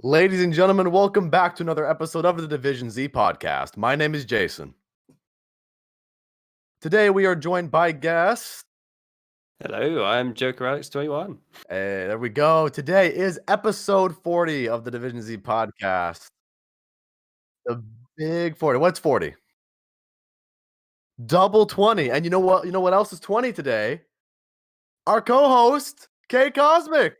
Ladies and gentlemen, welcome back to another episode of the Division Z podcast. My name is Jason. Today we are joined by guest. Hello, I'm Jokeralex 21. Hey, there we go. Today is episode 40 of the Division Z podcast. The big 40. What's 40? Double 20. And you know what? You know what else is 20 today? Our co-host, K Cosmic.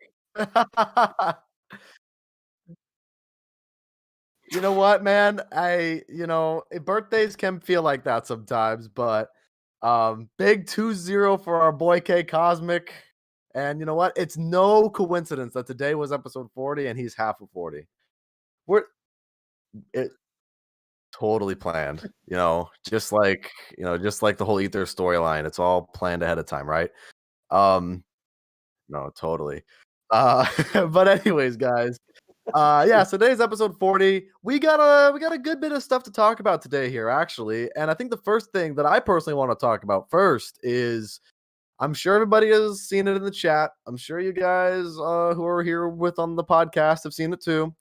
You know what, man? Birthdays can feel like that sometimes, but big 2-0 for our boy K Cosmic. And you know what? It's no coincidence that today was episode 40 and he's half of 40. We're it totally planned, just like the whole Ether storyline. It's all planned ahead of time, right? Um, no, totally. Uh, but anyways, guys, so today's episode 40. We got a good bit of stuff to talk about today here, actually. And I think the first thing that I personally want to talk about first is I'm sure everybody has seen it in the chat. I'm sure you guys who are here with on the podcast have seen it too.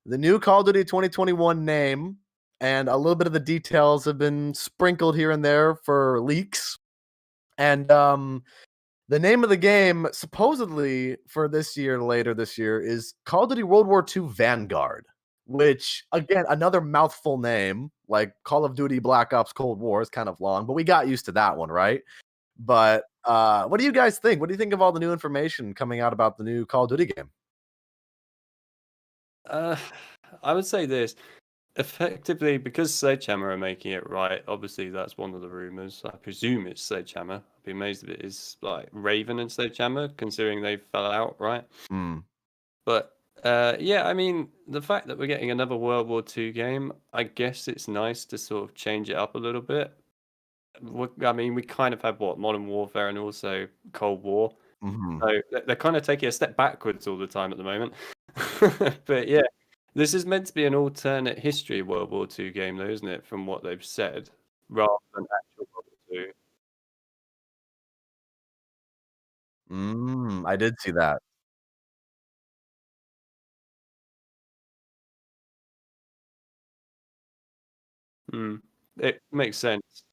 The new Call of Duty 2021 name and a little bit of the details have been sprinkled here and there for leaks. And the name of the game, supposedly for this year, later this year, is Call of Duty World War II Vanguard, which, again, another mouthful name, like Call of Duty Black Ops Cold War is kind of long, but we got used to that one, right? But what do you guys think? What do you think of all the new information coming out about the new Call of Duty game? Uh, I would say this effectively because Sledgehammer are making it right. Obviously, that's one of the rumors. I presume it's Sledgehammer. I'd be amazed if it is like Raven and Sledgehammer, considering they fell out, right? Mm, But yeah, I mean, the fact that we're getting another World War II game, I guess it's nice to sort of change it up a little bit. I mean, we kind of have what Modern Warfare and also Cold War. mhm. So they're kind of taking a step backwards all the time at the moment. But yeah, this is meant to be an alternate history World War II game, though, isn't it? From what they've said, rather than actual World War II. I did see that. It makes sense.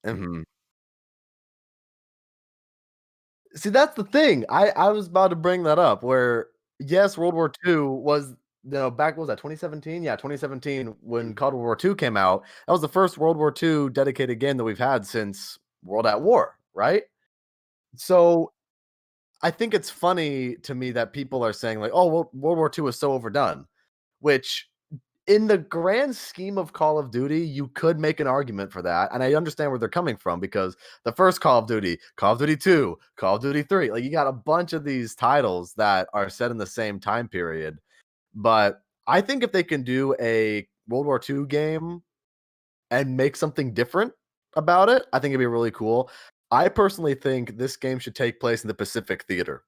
Mhm. See, that's the thing. I was about to bring that up where, yes, World War II was, back what was that, 2017? Yeah, 2017 when Mm. Call of War II came out. That was the first World War II dedicated game that we've had since World at War, right? So, I think it's funny to me that people are saying like, "Oh, well, World War II is so overdone," which in the grand scheme of Call of Duty, you could make an argument for that, and I understand where they're coming from because the first Call of Duty, Call of Duty 2, Call of Duty 3, like you got a bunch of these titles that are set in the same time period. But I think if they can do a World War II game and make something different about it, I think it'd be really cool. I personally think this game should take place in the Pacific Theater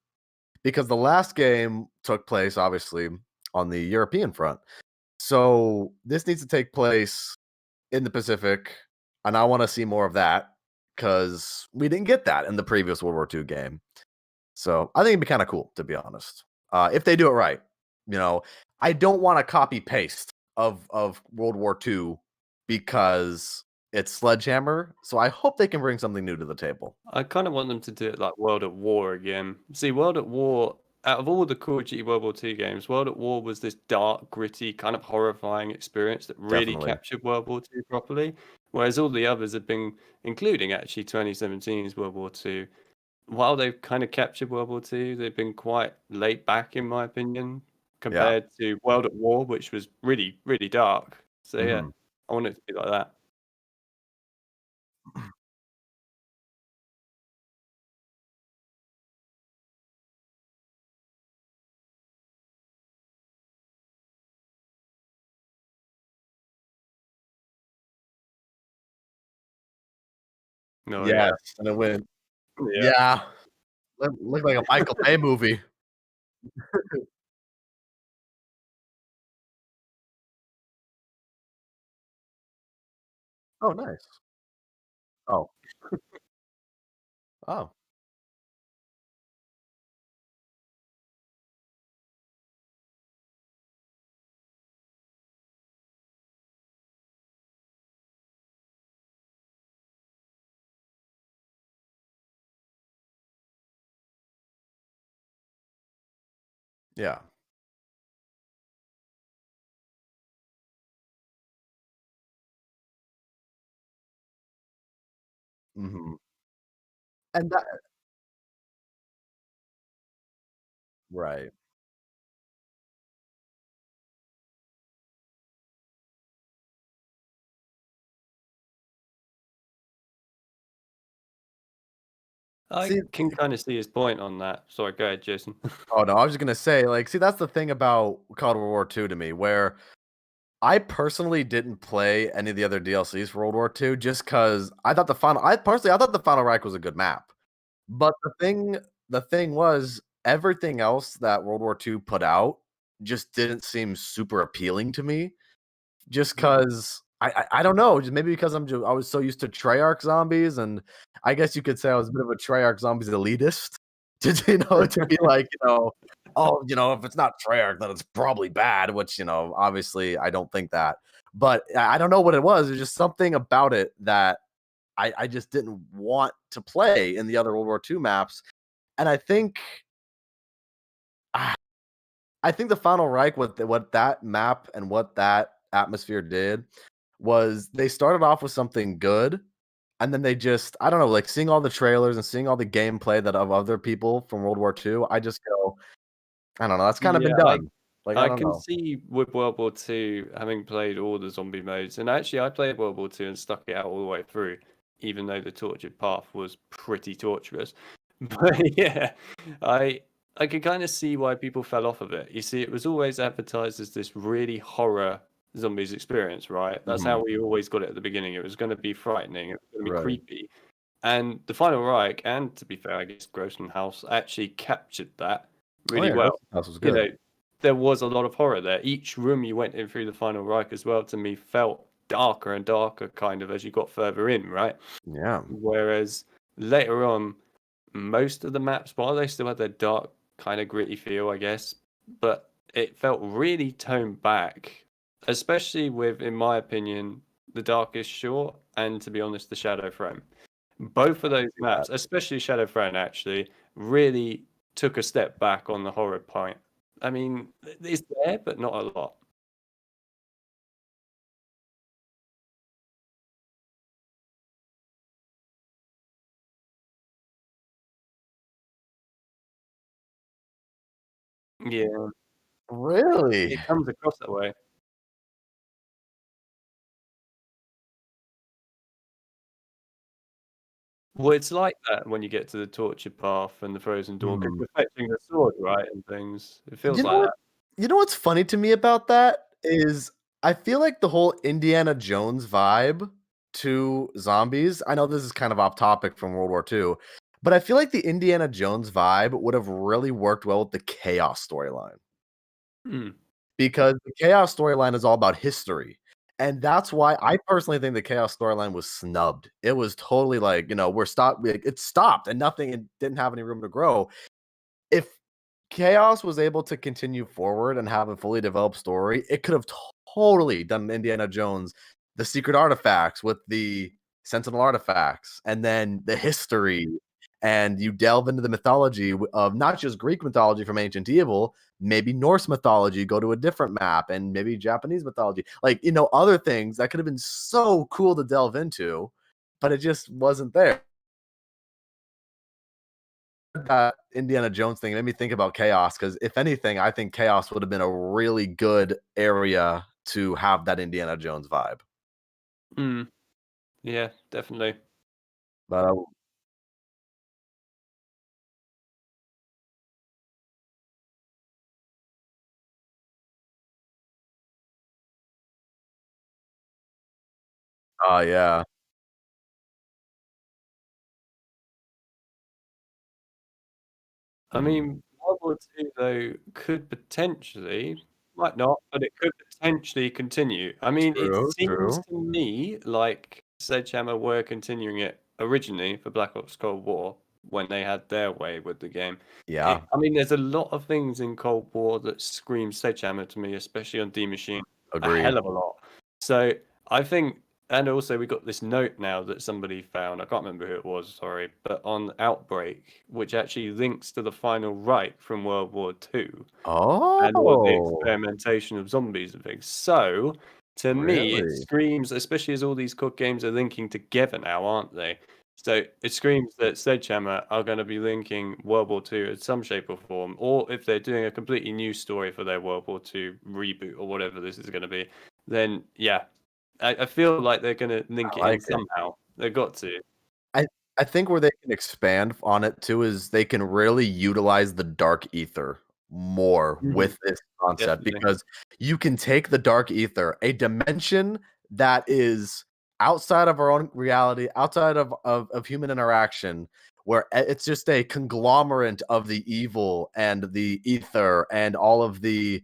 because the last game took place obviously on the European front. So this needs to take place in the Pacific, and I want to see more of that because we didn't get that in the previous World War II game. So I think it'd be kind of cool, to be honest, if they do it right. You know, I don't want to copy paste of World War II because it's Sledgehammer. So I hope they can bring something new to the table. I kind of want them to do it like World at War again. See, World at War, out of all the Call of Duty World War II games, World at War was this dark, gritty, kind of horrifying experience that really Definitely, captured World War II properly. Whereas all the others have been, including actually 2017's World War II, while they've kind of captured World War II, they've been quite laid back, in my opinion, yeah. compared to World at War, which was really, really dark. So yeah, Hmm. I want it to be like that. No, yeah, Yes, and it went. yeah. Yeah, looked like a Michael Bay movie. Oh, nice. Oh. Oh. Yeah. Mhm. And that right. I See can kind of see his point on that. Sorry, go ahead, Jason. oh, no, I was just gonna say, like, see, that's the thing about Called World War II to me, where I personally didn't play any of the other DLCs for World War II just because I thought the Final Reich was a good map. But the thing was, everything else that World War II put out just didn't seem super appealing to me. Just Mm. 'cause I don't know, just maybe because I was so used to Treyarch zombies, and I guess you could say I was a bit of a Treyarch zombies elitist to be like, "Oh, if it's not Treyarch, then it's probably bad," which, obviously, I don't think that. But I don't know what it was, there's just something about it that I just didn't want to play in the other World War II maps, and ah, I think the Final Reich, what that map and what that atmosphere did was they started off with something good, and then they just I don't know, like, seeing all the trailers and seeing all the gameplay that of other people from World War II, I just go, I don't know, that's kinda been Yeah, I done. Like, I I don't can know. see with World War II having played all the zombie modes, and actually I played World War II and stuck it out all the way through, even though the tortured path was pretty torturous. But yeah, I I could kind of see why people fell off of it. You see, it was always advertised as this really horror zombies experience, right? That's how Mhm. we always got it at the beginning. It was going to be frightening, it was going to be Right. creepy. And the Final Reich, and to be fair, I guess Grossen House actually captured that Oh, really yeah, well. Ghost House was You good. know, there was a lot of horror there. Each room you went in through the Final Reich as well, to me, felt darker and darker kind of as you got further in, right? Yeah. Whereas later on, most of the maps, while they still had their dark, kind of gritty feel, I guess, but it felt really toned back, especially with, in my opinion, the Darkest Shore and, to be honest, the Shadow Frame. Both of those See that. maps, especially Shadow Throne, actually, really took a step back on the horror point. I mean, it's there, but not a lot. Yeah, Really? it comes across that way. Well, it's like that when you get to the tortured path and the frozen dawn, because Hmm. you're fetching the sword, right, and things. It You feels know like what that. you know what's funny to me about that is I feel like the whole Indiana Jones vibe to zombies I know this is kind of off topic from World War II, but I feel like the Indiana Jones vibe would have really worked well with the Chaos storyline. Mm, Because the Chaos storyline is all about history, and that's why I personally think the Chaos storyline was snubbed. It was totally like, it stopped and nothing it didn't have any room to grow. If Chaos was able to continue forward and have a fully developed story, it could have totally done Indiana Jones, the secret artifacts with the Sentinel artifacts, and then the history, and you delve into the mythology of not just Greek mythology from ancient evil, maybe Norse mythology, go to a different map, and maybe Japanese mythology, like other things that could have been so cool to delve into, but it just wasn't there. That Indiana Jones thing made me think about Chaos because if anything, I think Chaos would have been a really good area to have that Indiana Jones vibe. mm, yeah, definitely. But oh yeah. I Mhm. mean, World War II, though, could potentially, might not, but it could potentially continue. I mean, it True, seems true. to me like Sledgehammer were continuing it originally for Black Ops Cold War when they had their way with the game. Yeah, I mean, there's a lot of things in Cold War that scream Sledgehammer to me, especially on D Machine, a agreed. hell of a lot. So I think, and also we got this note now that somebody found. I can't remember who it was, sorry, but on Outbreak, which actually links to the final right from World War II and all the Oh, experimentation of zombies and things. So to me, it really? screams, especially as all these COD games are linking together now, aren't they? So it screams that Sledgehammer are going to be linking World War II in some shape or form, or if they're doing a completely new story for their World War II reboot or whatever this is going to be, then yeah, I feel like they're going to link I it in like it. somehow. They've got to. I I think where they can expand on it too is they can really utilize the dark ether more Mhm. with this concept Definitely. because you can take the dark ether, a dimension that is outside of our own reality, outside of human interaction, where it's just a conglomerate of the evil and the ether and all of the,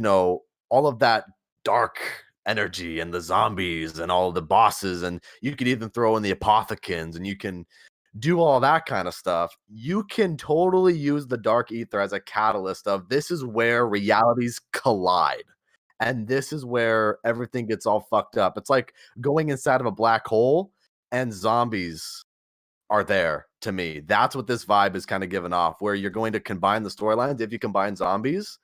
all of that dark energy and the zombies and all the bosses, and you could even throw in the apothecans, and you can do all that kind of stuff. You can totally use the dark ether as a catalyst of this is where realities collide. And this is where everything gets all fucked up. It's like going inside of a black hole and zombies are there to me. That's what this vibe is kind of giving off, where you're going to combine the storylines. If you combine zombies,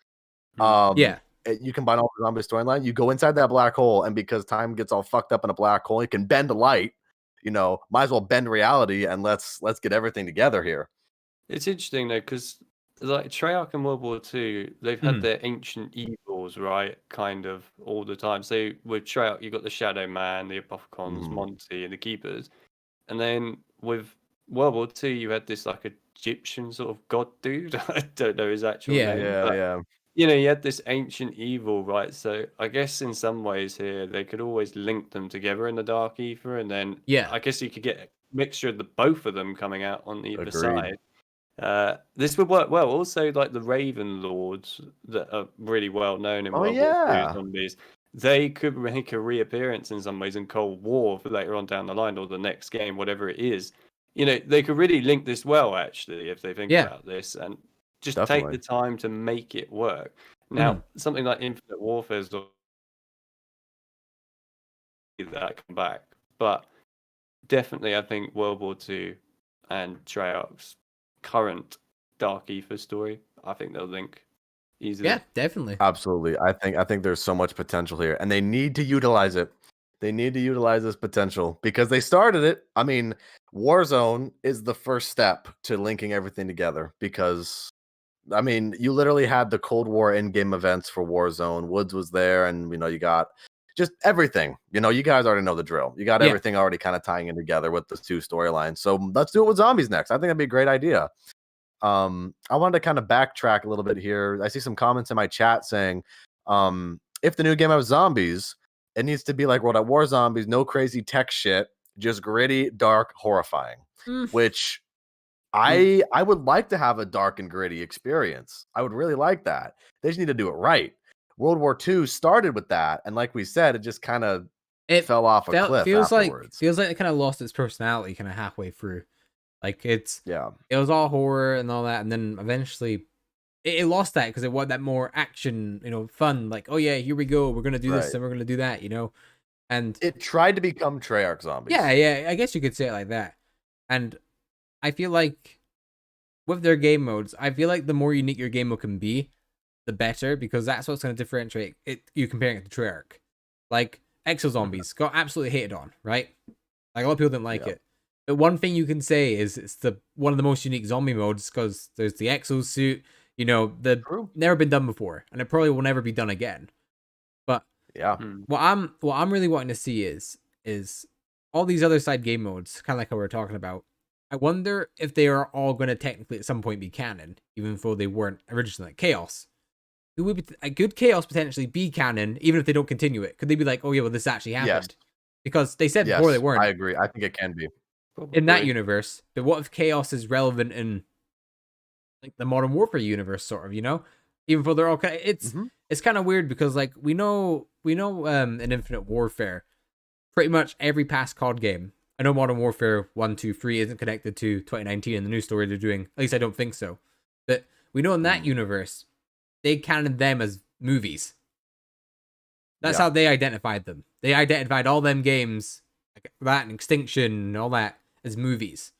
Mhm. you combine all the zombie storyline, you go inside that black hole, and because time gets all fucked up in a black hole, it can bend the light. Might as well bend reality and let's get everything together here. It's interesting though, because like Treyarch in World War II, they've had Mhm. their ancient evils, right? Kind of all the time. So with Treyarch, you got the Shadow Man, the Apophicons, Mhm. Monty, and the Keepers. And then with World War II, you had this like Egyptian sort of god dude. I don't know his actual Yeah. name, Yeah, but yeah, you had this ancient evil, right? So I guess in some ways here, they could always link them together in the Dark Ether, and then Yeah. I guess you could get a mixture of the both of them coming out on either agreed. side. This would work well. Also, like the Raven Lords that are really well known in Oh World War II yeah, zombies, they could make a reappearance in some ways in Cold War for later on down the line or the next game, whatever it is. They could really link this well, actually, if they think Yeah. about this and just take the definitely. time to make it work. Now, Mhm. something like Infinite Warfare is that come back, but definitely, I think World War II and Treyarch's current Dark Ether story, I think they'll link Yeah, easily. definitely. Absolutely. I think there's so much potential here, and they need to utilize it. They need to utilize this potential because they started it. I mean, Warzone is the first step to linking everything together because I mean, you literally had the Cold War in-game events for Warzone. Woods was there, and you got just everything. You guys already know the drill. You got Yeah. everything already kind of tying in together with the two storylines. So let's do it with zombies next. I think that'd be a great idea. I wanted to kind of backtrack a little bit here. I see some comments in my chat saying, if the new game has zombies, it needs to be like World at War zombies, no crazy tech shit, just gritty, dark, horrifying. Mm. Which Mm. I would like to have a dark and gritty experience. I would really like that. They just need to do it right. World War II started with that, and like we said, it just kind of It fell off a felt cliff afterwards. feels like it kind of lost its personality kind of halfway through. Like Yeah, it was all horror and all that, and then eventually it lost that because it wanted that more action, fun. Like, oh yeah, here we go, we're gonna do this right. and we're gonna do that, And It tried to become Treyarch yeah, zombies. yeah, I guess you could say it like that. And I feel like with their game modes, I feel like the more unique your game mode can be, the better, because that's what's going to differentiate it. You comparing it to Treyarch, like Exo Mhm. Zombies got absolutely hated on, right? Like a lot of people didn't like Yeah, it. But one thing you can say is it's the one of the most unique zombie modes because there's the Exo suit, the true. never been done before, and it probably will never be done again. But Yeah, Mm. what I'm really wanting to see is all these other side game modes, kind of like how we are talking about. I wonder if they are all going to technically at some point be canon, even though they weren't originally. Like Chaos. Could Chaos potentially be canon, even if they don't continue it? Could they be like, oh yeah, well this actually yes, happened? Because they said before they yes, I weren't agree. I think it can be. in that Probably. universe. But what if Chaos is relevant in like the Modern Warfare universe, sort of? Even though they're all it's Mhm. it's kind of weird because like we know in Infinite Warfare pretty much every past COD game. I know Modern Warfare 1, 2, 3 isn't connected to 2019 and the new story they're doing. At least I don't think so. But we know in that universe, they counted them as movies. That's how they identified them. They identified all them games, like that and Extinction and all that, as movies.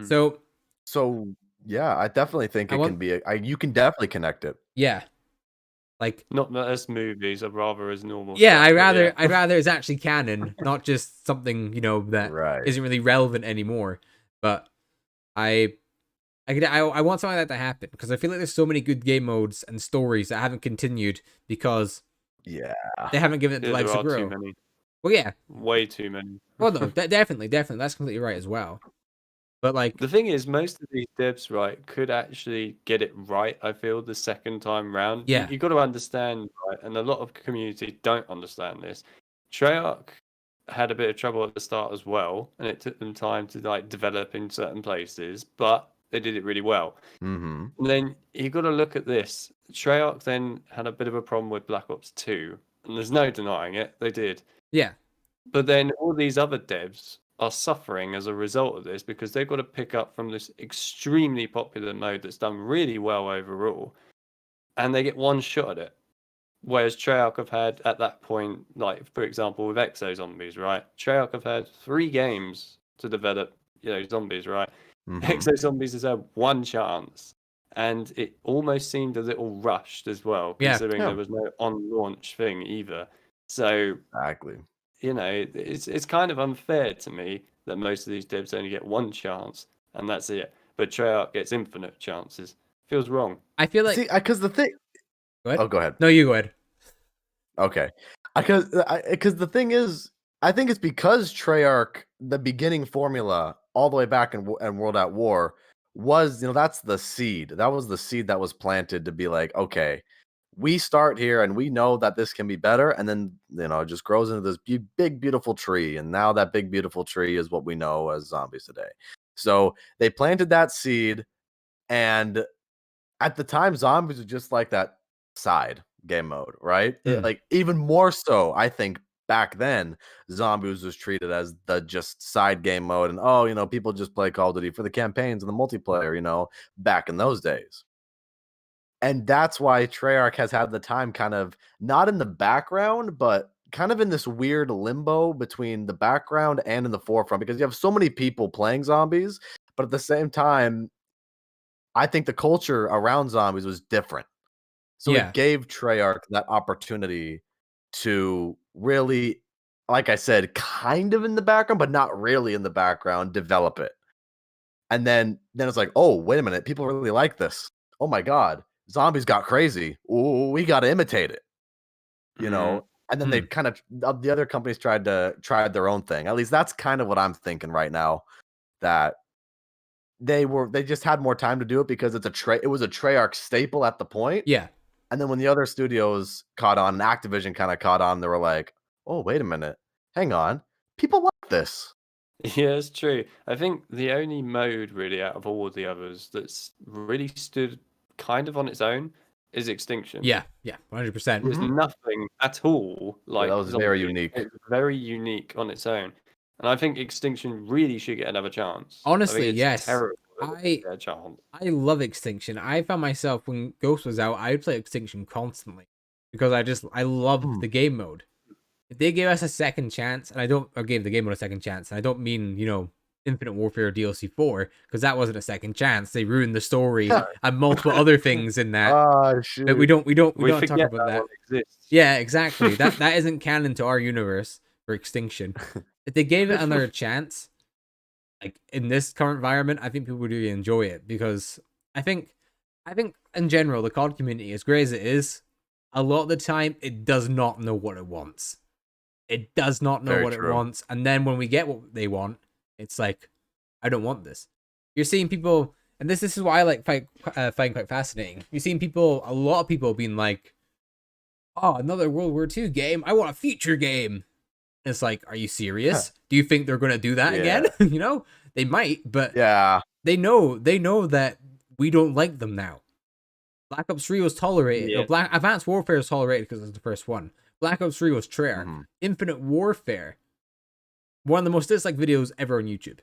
So yeah, I definitely think can be. You can definitely connect it. Yeah, like not as movies, or rather as normal. Yeah, stuff, I'd rather it's actually canon, not just something that isn't really relevant anymore. But I want something like that to happen because I feel like there's so many good game modes and stories that haven't continued because they haven't given it the legs to grow. Too many. Well, yeah, way too many. Well, no, definitely, that's completely right as well. But like the thing is, most of these devs, right, could actually get it right. I feel the second time round. Yeah, you got to understand, right, and a lot of community don't understand this. Treyarch had a bit of trouble at the start as well, and it took them time to like develop in certain places, but they did it really well. And then you got to look at this. Treyarch then had a bit of a problem with Black Ops 2, and there's no denying it. They did. Yeah. But then all these other devs are suffering as a result of this because they've got to pick up from this extremely popular mode that's done really well overall, and they get one shot at it. Whereas Treyarch have had at that point, like for example with Exo Zombies, right? Treyarch have had 3 games to develop, zombies, right? Exo Zombies has had 1 chance, and it almost seemed a little rushed as well, considering there was no on-launch thing either. So exactly. It's kind of unfair to me that most of these devs only get 1 chance, and that's it. But Treyarch gets infinite chances. Feels wrong. I feel like because the thing. Go go ahead. No, you go ahead. Okay, because the thing is, I think it's because Treyarch, the beginning formula, all the way back in World at War, was that's the seed. That was the seed that was planted to be like, okay, we start here and we know that this can be better, and then it just grows into this big beautiful tree, and now that big beautiful tree is what we know as zombies today. So they planted that seed, and at the time zombies were just like that side game mode, right? Like even more so, I think back then zombies was treated as the just side game mode, and people just play Call of Duty for the campaigns and the multiplayer, back in those days. And that's why Treyarch has had the time kind of not in the background, but kind of in this weird limbo between the background and in the forefront, because you have so many people playing zombies, but at the same time, I think the culture around zombies was different. So it gave Treyarch that opportunity to really, like I said, kind of in the background, but not really in the background, develop it. And then it's like, oh, wait a minute, people really like this. Oh my God. Zombies got crazy. Ooh, we got to imitate it, And then they kind of the other companies tried their own thing. At least that's kind of what I'm thinking right now. That they just had more time to do it because it was a Treyarch staple at the point. Yeah. And then when the other studios caught on, and Activision kind of caught on, they were like, oh, wait a minute, hang on, people like this. Yeah, it's true. I think the only mode really out of all the others that's really stood kind of on its own is Extinction. Yeah, 100%. There's nothing at all like that was very unique. It's very unique on its own, and I think Extinction really should get another chance. Honestly, yes. Terrible. I love Extinction. I found myself when Ghost was out, I would play Extinction constantly because I loved the game mode. If they gave us a second chance, or gave the game mode a second chance, and I don't mean Infinite Warfare DLC 4, because that wasn't a second chance. They ruined the story and multiple other things in that. Shoot. But we don't talk about that. Yeah, exactly. that isn't canon to our universe for Extinction. If they gave it another chance, like in this current environment, I think people would really enjoy it, because I think in general the COD community, as great as it is, a lot of the time it does not know what it wants. It does not know what it wants, and then when we get what they want, it's like, I don't want this. You're seeing people, and this is why I like find quite fascinating. You're seeing people, a lot of people being like, oh, another World War II game. I want a future game. And it's like, are you serious? Do you think they're going to do that again? They might, but they know that we don't like them now. Black Ops 3 was tolerated. Advanced Warfare was tolerated because it was the first one. Black Ops 3 was Treyarch. Mhm. Infinite Warfare, one of the most disliked videos ever on YouTube.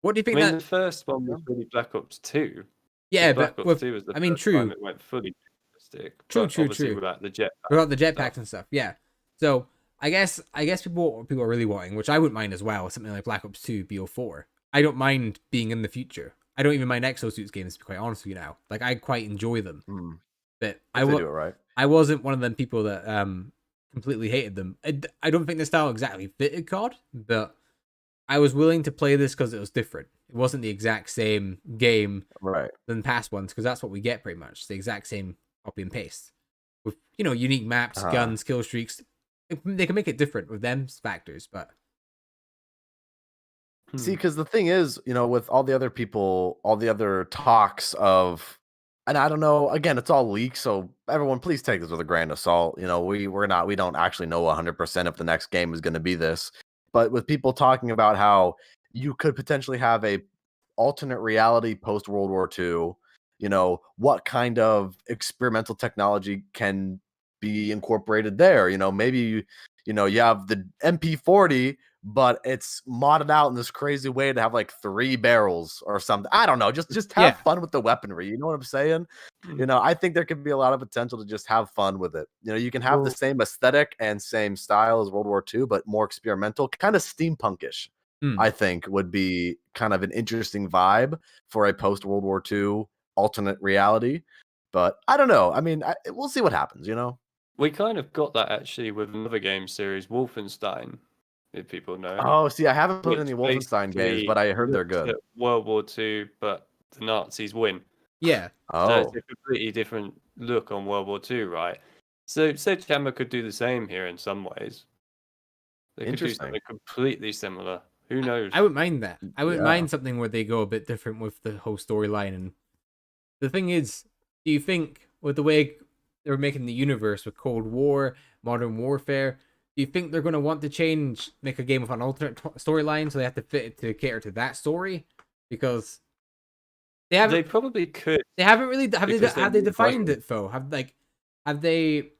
What do you I think mean, that? the first one was really Black Ops 2. Yeah, Black but Ops with 2 was the I mean, first time true, it went fully realistic, true, but obviously true. without the jetpack. Without the stuff. jetpacks and stuff, yeah. So I guess people are really wanting, which I wouldn't mind as well, something like Black Ops 2 BO4. I don't mind being in the future. I don't even mind exosuits games, to be quite honest with you now. Like, I quite enjoy them. Mm. But If they do it right. I wasn't one of them people that completely hated them. I don't think the style exactly fitted COD, but I was willing to play this because it was different. It wasn't the exact same game Right. than past ones, because that's what we get pretty much. It's the exact same copy and paste. With, unique maps, guns, kill streaks. They can make it different with them factors, but... See, because the thing is, with all the other people, all the other talks of, and I don't know, again, it's all leaks, so everyone please take this with a grain of salt. We don't actually know 100% if the next game is going to be this. But with people talking about how you could potentially have a alternate reality post World War II, what kind of experimental technology can be incorporated there? Maybe you have the MP.40, but it's modded out in this crazy way to have like 3 barrels or something. I don't know. Just have fun with the weaponry. You know what I'm saying? I think there could be a lot of potential to just have fun with it. You can have the same aesthetic and same style as World War II, but more experimental, kind of steampunkish. I think would be kind of an interesting vibe for a post World War II alternate reality. But I don't know. I mean, we'll see what happens. We kind of got that actually with another game series, Wolfenstein, if people know. Oh, see, I haven't played Which any Wolfenstein games, basically but I heard they're looks good. at World War II, but the Nazis win. Yeah. So it's Oh, a completely different look on World War II, right? So Sledgehammer could do the same here in some ways. They could do interesting. something completely similar. Who knows? I wouldn't mind that. I wouldn't Yeah. mind something where they go a bit different with the whole storyline. And the thing is, do you think with the way they're making the universe with Cold War, Modern Warfare, do you think they're going to want to make a game with an alternate storyline, so they have to fit it to cater to that story? Because They probably could. they haven't really have they defined right. it though? Have they?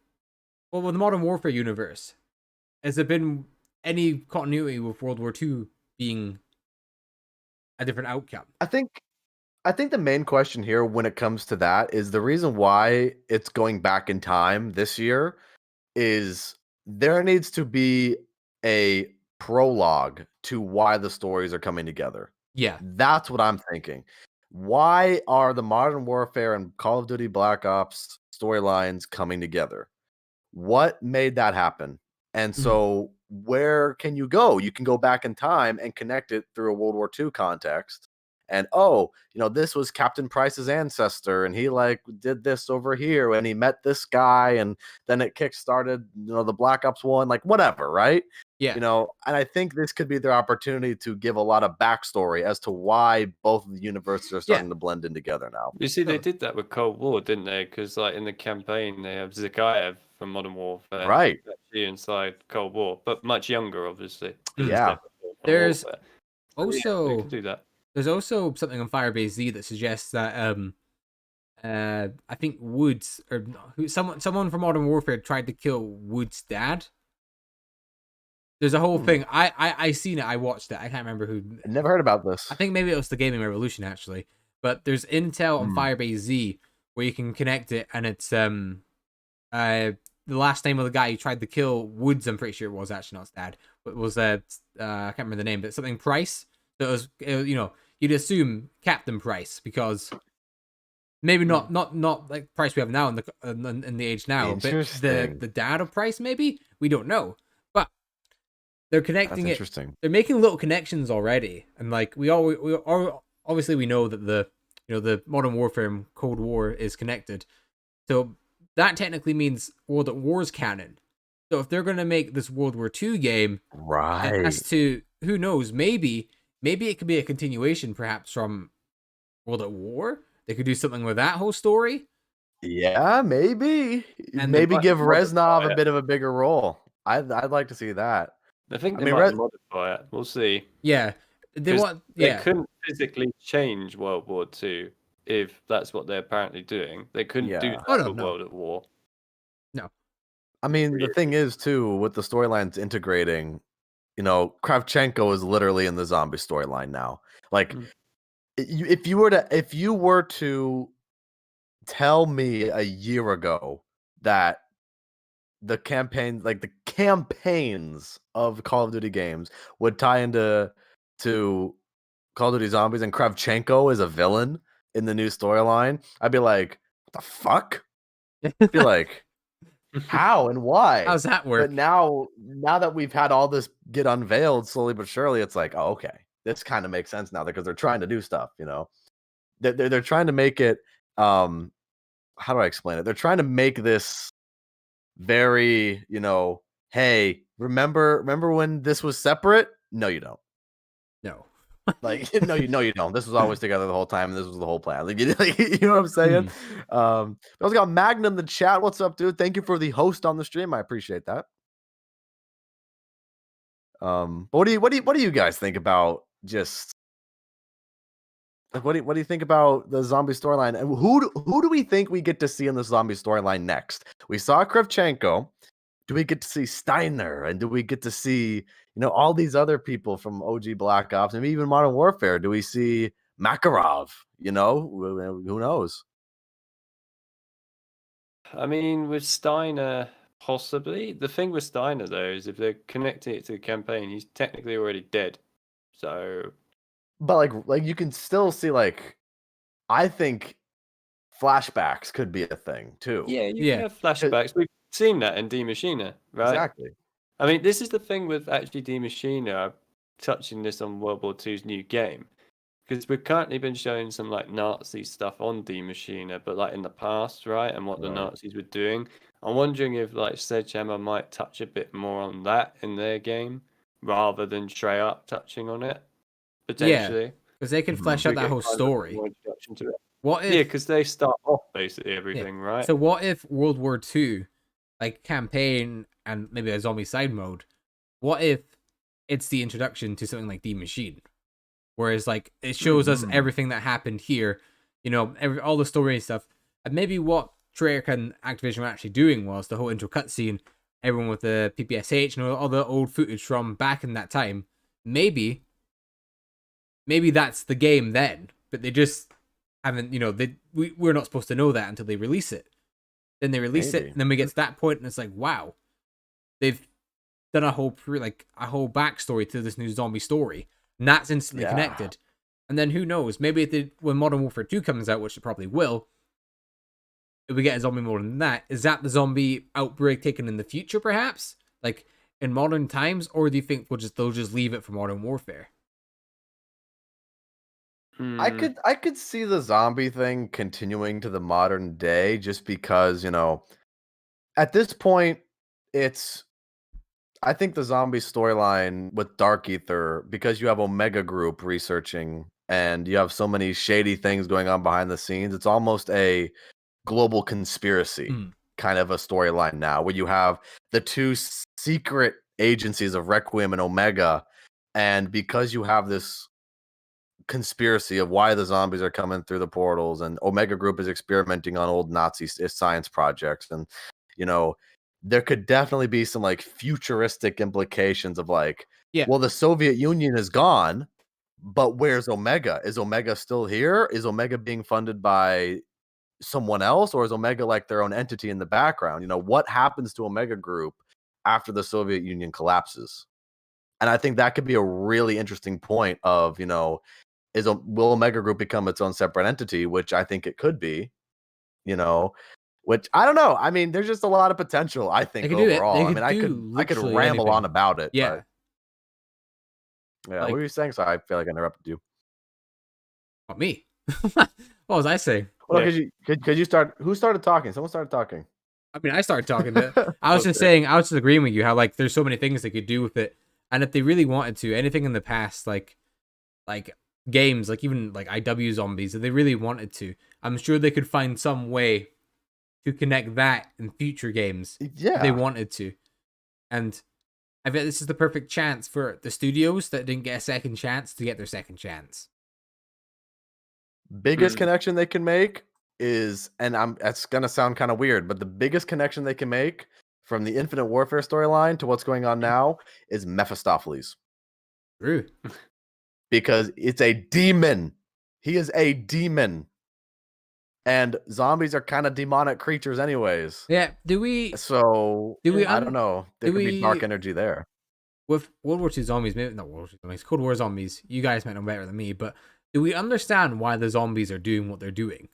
Well, with the Modern Warfare universe, has there been any continuity with World War II being a different outcome? I think the main question here when it comes to that is the reason why it's going back in time this year is there needs to be a prologue to why the stories are coming together. Yeah. That's what I'm thinking. Why are the Modern Warfare and Call of Duty Black Ops storylines coming together? What made that happen? And so where can you go? You can go back in time and connect it through a World War II context. And this was Captain Price's ancestor, and he did this over here, and he met this guy, and then it kickstarted, the Black Ops 1, whatever, right? Yeah. And I think this could be their opportunity to give a lot of backstory as to why both of the universes are starting to blend in together now. You see, they did that with Cold War, didn't they? Because in the campaign, they have Zakayev from Modern Warfare, Right? Actually inside Cold War, but much younger, obviously. Yeah. There's they also could do that. There's also something on Firebase Z that suggests that I think Woods or someone from Modern Warfare tried to kill Woods' dad. There's a whole thing. I seen it. I watched it. I can't remember who. I never heard about this. I think maybe it was the Gaming Revolution actually. But there's intel on Firebase Z where you can connect it, and it's the last name of the guy who tried to kill Woods. I'm pretty sure it was actually not his dad, but it was I can't remember the name, but something Price. So it was you'd assume Captain Price, because maybe not like Price we have now in the age now, but the dad of Price, maybe, we don't know. But they're connecting it. They're making little connections already, and we obviously we know that the Modern Warfare and Cold War is connected, so that technically means World at War's canon. So if they're gonna make this World War II game, right, it has to, who knows, maybe it could be a continuation, perhaps, from World at War. They could do something with that whole story. Yeah, maybe. And maybe give Reznov a bit of a bigger role. I'd like to see that. I think they might modify it. We'll see. Yeah, they couldn't physically change World War II if that's what they're apparently doing. They couldn't do that for World at War. No. I mean, the Really. thing is too, with the storylines integrating, Kravchenko is literally in the zombie storyline now. Like, Mm. if you were to tell me a year ago that the campaigns of Call of Duty games would tie into to Call of Duty Zombies and Kravchenko is a villain in the new storyline, I'd be like, "What the fuck?" Be like, "How and why?" How's that But work? now that we've had all this get unveiled slowly but surely, it's like, "Oh, okay. This kind of makes sense now because they're trying to do stuff, you know." They're trying to make it how do I explain it? They're trying to make this very, hey, remember when this was separate? No, you don't. No. Like, no, you don't. This was always together the whole time, and this was the whole plan. Like, you know what I'm saying? We also got Magnum in the chat. What's up, dude? Thank you for the host on the stream. I appreciate that. But what do you guys think about just like what do you think about the zombie storyline? And who do we think we get to see in the zombie storyline next? We saw Kravchenko. Do we get to see Steiner? And do we get to see, all these other people from OG Black Ops and even Modern Warfare? Do we see Makarov? Who knows? I mean, with Steiner, possibly. The thing with Steiner, though, is if they're connecting it to the campaign, he's technically already dead. So, But like you can still see I think flashbacks could be a thing too. yeah, you can Yeah. have flashbacks. We've seen that in D Machina, right? Exactly. I mean, this is the thing with actually D Machina, touching this on World War II's new game. Because we've currently been showing some like Nazi stuff on D Machina, but like in the past, right? And what the Right. Nazis were doing. I'm wondering if like Sledgehammer might touch a bit more on that in their game rather than straight up touching on it, potentially. Because they can Mhm. flesh To out that get whole kind of a story. more introduction to it. What Yeah, if because they start off basically everything, right? So what if World War II, like campaign and maybe a zombie side mode, what if it's the introduction to something like The Machine? Whereas like it shows us Mhm. everything that happened here, all the story and stuff. And maybe what Treyarch and Activision were actually doing was the whole intro cutscene, everyone with the PPSH and all the old footage from back in that time. Maybe that's the game then, but they just haven't, we're not supposed to know that until they release it. Then they release it, Maybe. and then we get to that point, and it's like, wow, they've done a whole backstory to this new zombie story, and that's instantly Yeah. connected. And then who knows? Maybe when Modern Warfare 2 comes out, which it probably will, if we get a zombie mode in that, is that the zombie outbreak taken in the future, perhaps, like in modern times, or do you think they'll just leave it for Modern Warfare? I could see the zombie thing continuing to the modern day just because, at this point, I think the zombie storyline with Dark Ether, because you have Omega Group researching and you have so many shady things going on behind the scenes, it's almost a global conspiracy kind of a storyline now, where you have the two secret agencies of Requiem and Omega, and because you have this conspiracy of why the zombies are coming through the portals, and Omega Group is experimenting on old Nazi science projects, and there could definitely be some like futuristic implications of like, Yeah. well, the Soviet Union is gone, but where's Omega? Is Omega still here? Is Omega being funded by someone else, or is Omega like their own entity in the background? What happens to Omega Group after the Soviet Union collapses? And I think that could be a really interesting point of, will Omega Group become its own separate entity, which I think it could be, which I don't know. I mean, there's just a lot of potential, I They think, could do it. overall. They I mean, could I do could literally ramble on anything. about it, Yeah. but yeah, what were you saying? Sorry, I feel like I interrupted you. Not me. What was I saying? Well, Yeah. could you start? Who started talking? Someone started talking. I mean, I started talking, but I was just Okay. saying, I was just agreeing with you how like there's so many things they could do with it, and if they really wanted to, anything in the past, like games, like even like IW Zombies, if they really wanted to, I'm sure they could find some way to connect that in future games if they Yeah. wanted to. And I bet this is the perfect chance for the studios that didn't get a second chance to get their second chance. Biggest connection they can make is, and that's gonna sound kind of weird, but the biggest connection they can make from the Infinite Warfare storyline to what's going on now is Mephistopheles. True. Because it's a demon. He is a demon. And zombies are kind of demonic creatures anyways. Yeah. So I don't know. There do could be dark we- energy there. with World War II zombies, maybe not World War II zombies, Cold War zombies, you guys might know better than me, but do we understand why the zombies are doing what they're doing?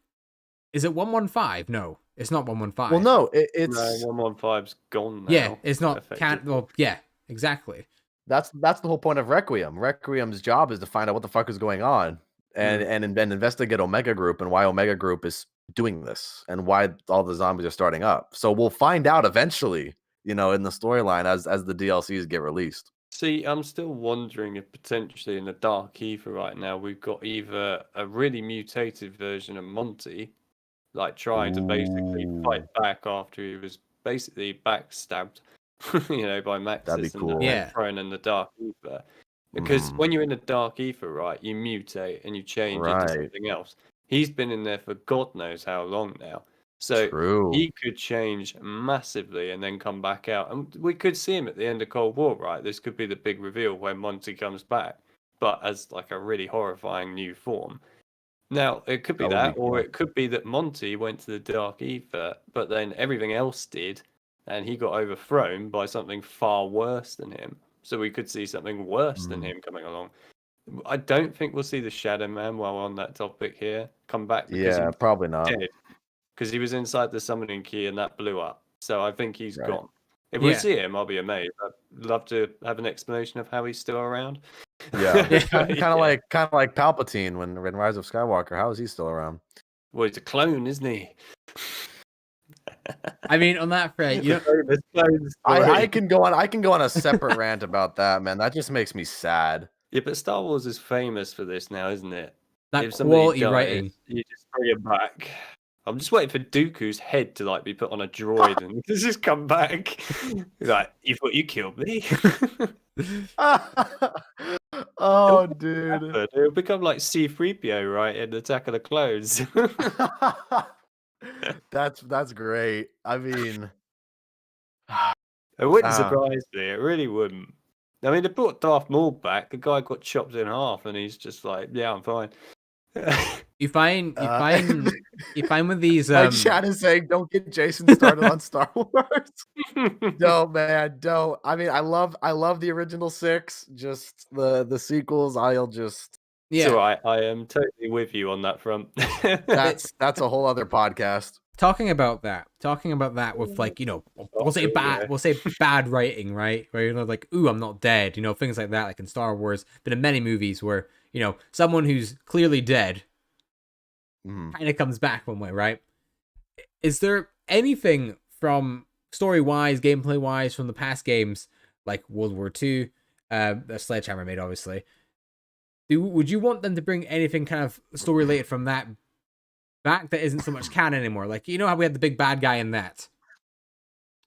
Is it 115? No, it's not 115. Well, no, No, it's 115's gone now. Yeah, it's not. effectively. Well, yeah, exactly. that's the whole point of Requiem. Requiem's job is to find out what the fuck is going on and then investigate Omega Group and why Omega Group is doing this and why all the zombies are starting up. So we'll find out eventually, in the storyline as the DLCs get released. See, I'm still wondering if potentially in the Dark Ether right now we've got either a really mutated version of Monty, like trying to basically fight back after he was basically backstabbed, by Maxis cool. and Yeah. thrown in the Dark Ether. Because when you're in the Dark Ether, right, you mutate and you change into Right. something else. He's been in there for God knows how long now. So True. he could change massively and then come back out. And we could see him at the end of Cold War, right? This could be the big reveal when Monty comes back, but as like a really horrifying new form. Now, it could be That would that, be or cool. it could be that Monty went to the Dark Ether, but then everything else did, and he got overthrown by something far worse than him. So we could see something worse than him coming along. I don't think we'll see the Shadow Man while on that topic here come back because Yeah, he's probably not. dead. Because he was inside the summoning key and that blew up. So I think he's Right. gone. If we Yeah. see him, I'll be amazed. I'd love to have an explanation of how he's still around. Yeah. Yeah. kind of like Palpatine when Rise of Skywalker. How is he still around? Well, he's a clone, isn't he? I mean, on that front, you know, There's clones I story. can go on a separate rant about that, man. That just makes me sad. Yeah, but Star Wars is famous for this now, isn't it? that If somebody quality dies, writing. you just bring it back. I'm just waiting for Dooku's head to like be put on a droid and just come back. Like, you thought you killed me? Oh, dude. But it'll become like C-3PO, right, in Attack of the Clones. That's great. I mean, It wouldn't Ah. surprise me. It really wouldn't. I mean, they brought Darth Maul back. The guy got chopped in half, and he's just like, "Yeah, I'm fine." You find with these my chat is saying, "Don't get Jason started on Star Wars." Don't, man, don't. I mean, I love the original 6. Just the sequels, I'll just. yeah. So I am totally with you on that front. That's a whole other podcast. Talking about that with like, we'll say bad writing, right? Where like, ooh, I'm not dead, things like that, like in Star Wars, but in many movies where, someone who's clearly dead kind of comes back one way, right? Is there anything from story-wise, gameplay-wise from the past games, like World War II, that Sledgehammer made, obviously, would you want them to bring anything kind of story-related from that back that isn't so much canon anymore? Like, how we had the big bad guy in that.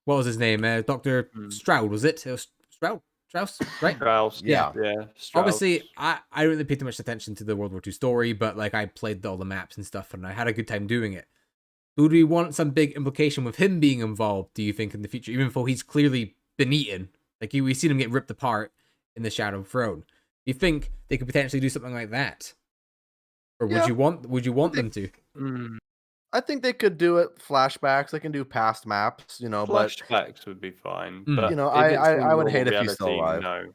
What was his name? Dr. Stroud, was it? It was Strauss, right? Strauss. Yeah. Strauss. Obviously, I don't really pay too much attention to the World War II story, but like I played all the maps and stuff, and I had a good time doing it. Would we want some big implication with him being involved, do you think, in the future, even though he's clearly been eaten? Like, we've seen him get ripped apart in the Shadow Throne. Do you think they could potentially do something like that? Or would Yeah. you want them to? I think they could do it flashbacks. They can do past maps, but Flashbacks would be fine. But I would hate if he's still alive. No,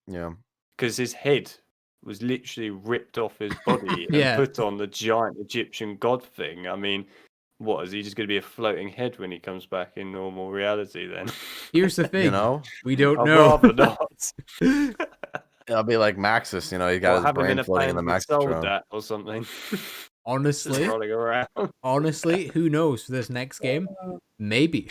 Yeah. because his head was literally ripped off his body Yeah. and put on the giant Egyptian god thing. I mean, what is he just going to be a floating head when he comes back in normal reality? Then Here's the thing. We don't I'd know. rather not. It'll be like Maxis, he got his have him in brain a floating in fan the that Maxis sold drone. that or something. Just Honestly, rolling around. who knows for this next game? Maybe.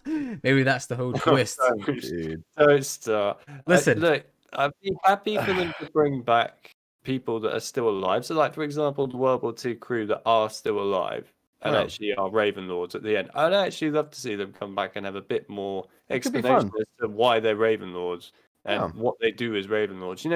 Maybe that's the whole twist. Dude. Don't start. Listen. Look, I'd be happy for them to bring back people that are still alive. So, like, for example, the World War II crew that are still alive and Oh. actually are Raven Lords at the end. I'd actually love to see them come back and have a bit more It could be explanation fun. as to why they're Raven Lords and Yeah. what they do as Raven Lords.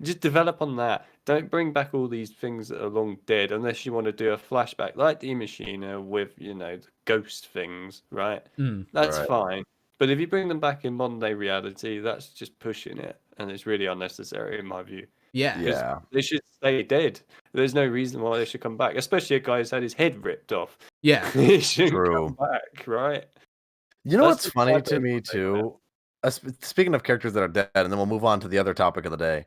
Just develop on that. Don't bring back all these things that are long dead unless you want to do a flashback like the Machina with, the ghost things, right? That's Right. fine. But if you bring them back in modern day reality, that's just pushing it, and it's really unnecessary in my view. Yeah. Because Yeah. they should stay dead. There's no reason why they should come back, especially a guy who's had his head ripped off. Yeah. He shouldn't True. come back, right? You know That's what's just funny my to me personal take on it. too? Speaking of characters that are dead, and then we'll move on to the other topic of the day.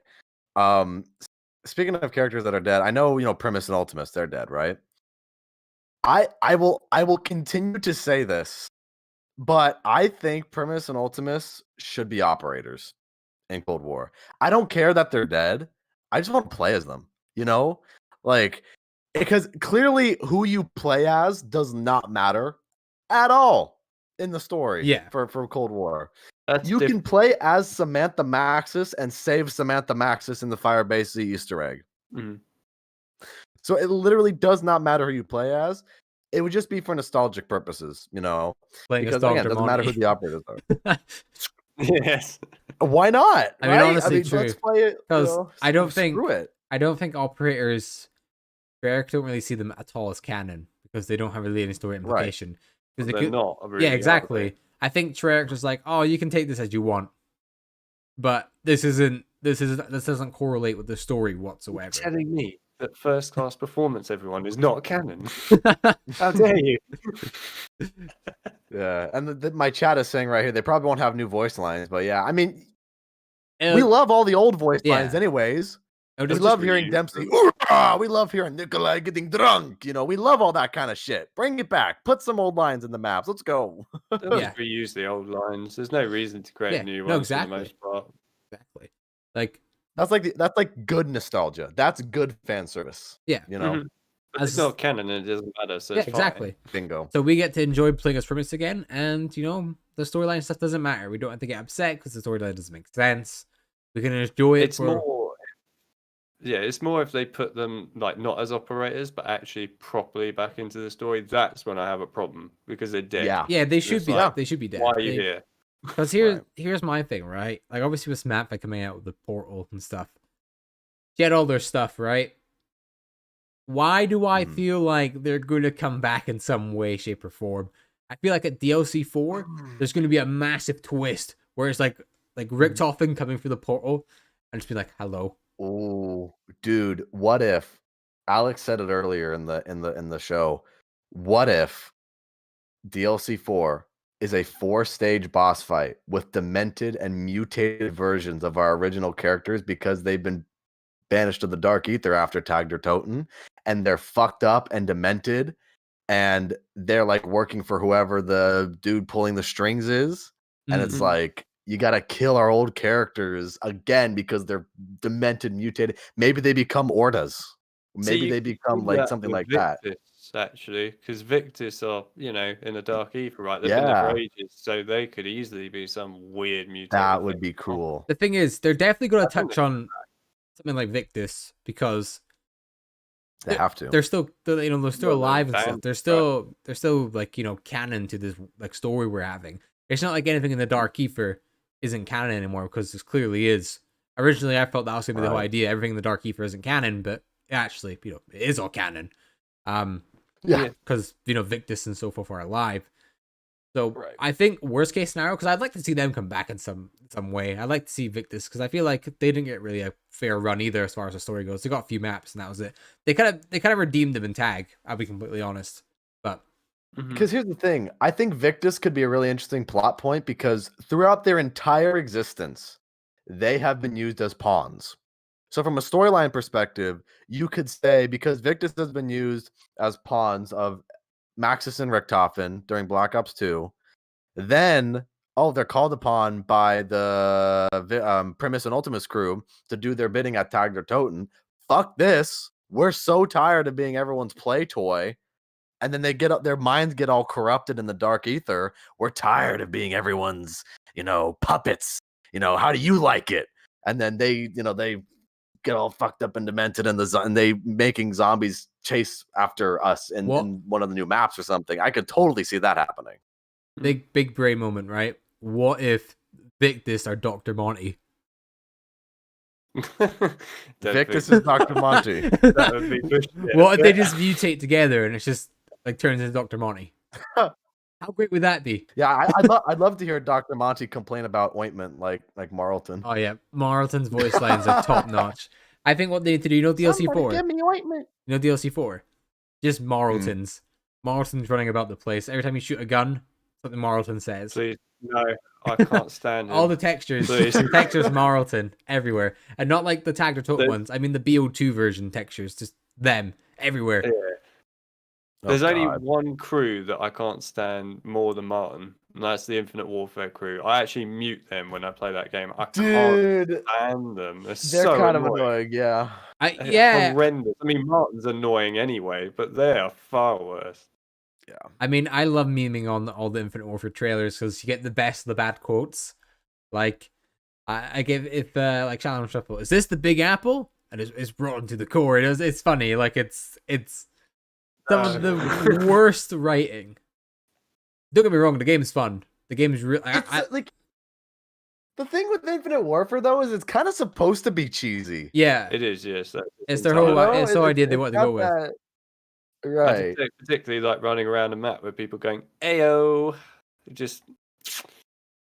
Speaking of characters that are dead, I know Primus and Ultimus, they're dead, right? I will continue to say this, but I think Primus and Ultimus should be operators in Cold War. I don't care that they're dead. I just want to play as them, like, because clearly who you play as does not matter at all in the story. Yeah. For Cold War. That's You can different. play as Samantha Maxis and save Samantha Maxis in the Firebase Easter egg. Mhm. So it literally does not matter who you play as. It would just be for nostalgic purposes, Playing as because again, it Dr. doesn't matter who Monty. the operators are. Yes. Why not? I mean, right? honestly, let's true. play it. Because I don't screw it. think operators, Treyarch don't really see them at all as canon because they don't have really any story implication. Because They're not really, yeah, are exactly. they? I think Treyarch is like, oh, you can take this as you want, but this doesn't correlate with the story whatsoever. You're telling me that first class performance, everyone, is not canon? How dare you? Yeah, and my chat is saying right here they probably won't have new voice lines, but yeah, I mean, And we love all the old voice lines yeah. anyways. it would We just- love just hearing reuse Dempsey. "Oorah!" We love hearing Nikolai getting drunk. We love all that kind of shit. Bring it back. Put some old lines in the maps. Let's go. They'll Yeah. just reuse the old lines. There's no reason to create Yeah, new no, ones exactly. for the most part. exactly. Like, That's like good nostalgia. That's good fan service. yeah. Mhm. But As- it's not canon and it doesn't matter, so Yeah, it's fine. exactly. Bingo. So we get to enjoy playing as Primus again, and the storyline stuff doesn't matter. We don't have to get upset because the storyline doesn't make sense. We can enjoy it. It's more, yeah, it's more if they put them like not as operators, but actually properly back into the story. That's when I have a problem because they're dead. Yeah. Yeah, they should It's be. like, They should be dead. Why are you here? Because here's my thing, right? Like obviously with Samantha coming out with the portal and stuff, get all their stuff, right? Why do I Mhm. feel like they're going to come back in some way, shape, or form? I feel like at DLC 4, there's going to be a massive twist where it's like Richtofen coming through the portal and just be like, "Hello." Oh, dude, what if Alex said it earlier in the show? What if DLC 4 is a 4-stage boss fight with demented and mutated versions of our original characters because they've been banished to the Dark Ether after Tagder Toten, and they're fucked up and demented, and they're like working for whoever the dude pulling the strings is, and it's Mhm. like, you gotta kill our old characters again because they're demented, mutated. Maybe they become Ordas. Maybe you they could become do like that something with like that. Victus, actually, because Victus are, in the Dark Ether, right? They've been there for Yeah, ages, so they could easily be some weird mutated that would thing. be cool. The thing is, they're definitely going I to think touch they on something like Victus because They have to. they're still they're still Well, they're alive and stuff. banned, They're still like canon to this like story we're having. It's not like anything in the Dark Ether isn't canon anymore because this clearly is. Originally, I felt that was gonna be the whole Right. idea. Everything in the Dark Ether isn't canon, but actually, it is all canon. Yeah. Because Victus and so forth are alive. So Right. I think worst case scenario, because I'd like to see them come back in some way. I'd like to see Victus because I feel like they didn't get really a fair run either as far as the story goes. They got a few maps and that was it. They kind of redeemed them in tag. I'll be completely honest. But Mhm. Because here's the thing, I think Victus could be a really interesting plot point because throughout their entire existence, they have been used as pawns. So from a storyline perspective, you could say because Victus has been used as pawns of Maxis and Richtofen during Black Ops 2, then they're called upon by the Primus and Ultimus crew to do their bidding at Tagder Toten. Fuck this. We're so tired of being everyone's play toy. And then their minds get all corrupted in the Dark Ether. We're tired of being everyone's, puppets. How do you like it? And then they get all fucked up and demented, and they making zombies chase after us in one of the new maps or something. I could totally see that happening. big brain moment, right? What if Victus are Dr. Monty? Victus is Dr. Monty. That would be pushing it. What if they just mutate together and it's just like turns into Dr. Monty? How great would that be? Yeah, I'd love to hear Dr. Monty complain about ointment like Marlton. Oh yeah, Marlton's voice lines are top notch. I think what they need to do, DLC Somebody 4, give me ointment. DLC 4, just Marlton's. Marlton's running about the place. Every time you shoot a gun, something Marlton says. Please, no, I can't stand All him. the textures, Please. the textures Marlton everywhere, and not like the tagged or tote There's- ones. I mean the BO2 version textures, just them everywhere. Yeah. Oh, There's only God. one crew that I can't stand more than Martin, and that's the Infinite Warfare crew. I actually mute them when I play that game. I can't Dude, stand them. They're they're so kind of annoying. annoying. Yeah. Yeah, Horrendous. I mean, Martin's annoying anyway, but they are far worse. Yeah. I mean, I love memeing on all the Infinite Warfare trailers because you get the best of the bad quotes. Like, I give if like Challenge Shuffle, is this the Big Apple? And it's rotten to the core. It's funny. Like it's some of the worst writing. Don't get me wrong, the game's fun. The game's real. Like the thing with Infinite Warfare though is it's kind of supposed to be cheesy. Yeah, It is, yes. it's their whole You know, it's the whole idea they it's want to got go with. that- I Right. particularly like running around a map with people going, "Ayo," just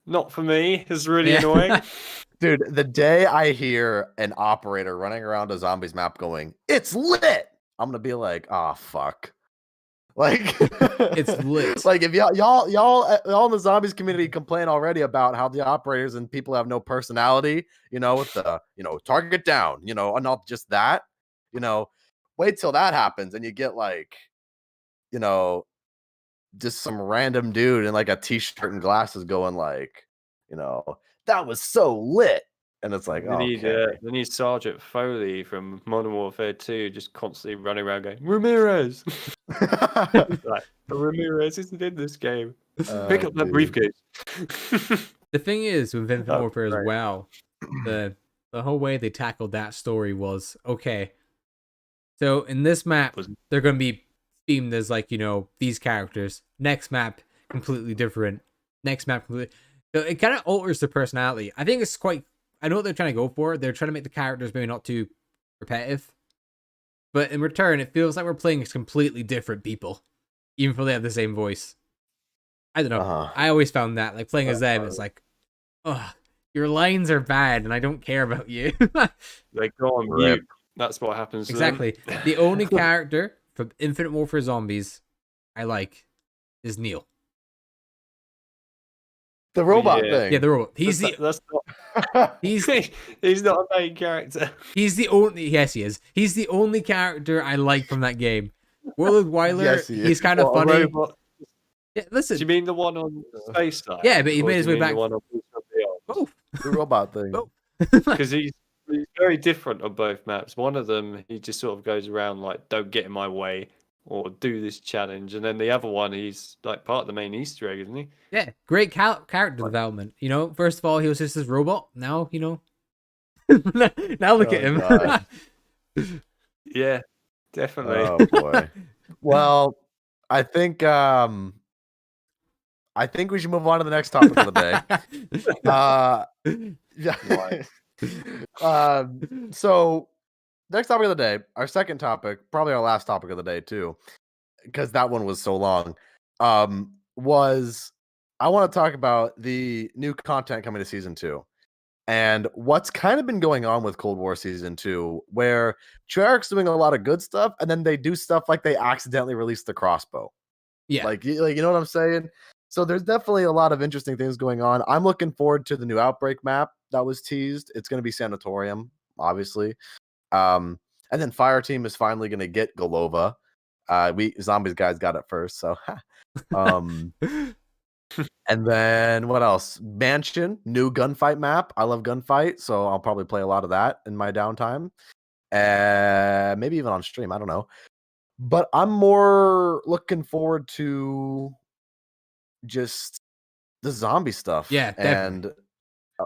not for me. It's really Yeah. annoying. Dude, the day I hear an operator running around a zombies map going, "It's lit," I'm gonna be like, "Oh fuck." Like It's lit. Like if y'all in the zombies community complain already about how the operators and people have no personality, with the, target down, and not just that, wait till that happens and you get like, just some random dude in like a t-shirt and glasses going like, that was so lit. And it's like, okay. They need Sergeant Foley from Modern Warfare 2 just constantly running around going, "Ramirez!" Like, Ramirez isn't in this game. Pick up that Dude. briefcase. The thing is with Infinite That's Warfare as great. well, the whole way they tackled that story was okay. So in this map, they're going to be themed as like these characters. Next map completely different. Next map completely. So it kind of alters their personality. I think it's quite. I know what they're trying to go for. They're trying to make the characters maybe not too repetitive, but in return, it feels like we're playing as completely different people, even though they have the same voice. I don't know. Uh-huh. I always found that like playing as them, it's like, oh, your lines are bad, and I don't care about you. They go on mute. That's what happens to Exactly. them. The only character from Infinite Warfare Zombies I like is Neil. The robot Yeah. thing. Yeah, the robot. He's He's not a main character. He's the only. Yes, he is. He's the only character I like from that game. Warlord Weiler. Yes, he is. He's kind of What, a funny. robot? Yeah, Do listen. you mean the one on Space Side? Yeah, but he Or made do his you way mean back. The one on Oh, The robot thing. Oh. Because he's very different on both maps. One of them, he just sort of goes around like, "Don't get in my way," or "Do this challenge," and then the other one, he's like part of the main Easter egg, isn't he? yeah, great character development. First of all, he was just this robot. Now, now look at him. God. Yeah, definitely. Oh boy. Well, I think we should move on to the next topic of the day. Yeah. So next topic of the day, our second topic, probably our last topic of the day too, because that one was so long. Was I want to talk about the new content coming to season 2. And what's kind of been going on with Cold War Season 2, where Treyarch's doing a lot of good stuff, and then they do stuff like they accidentally released the crossbow. Yeah. Like you know what I'm saying? So there's definitely a lot of interesting things going on. I'm looking forward to the new Outbreak map that was teased. It's going to be Sanatorium, obviously. And then Fireteam is finally going to get Golova. We Zombies guys got it first, so and then what else? Mansion, new gunfight map. I love gunfight, so I'll probably play a lot of that in my downtime. Maybe even on stream. I don't know. But I'm more looking forward to just the zombie stuff. Yeah, and definitely.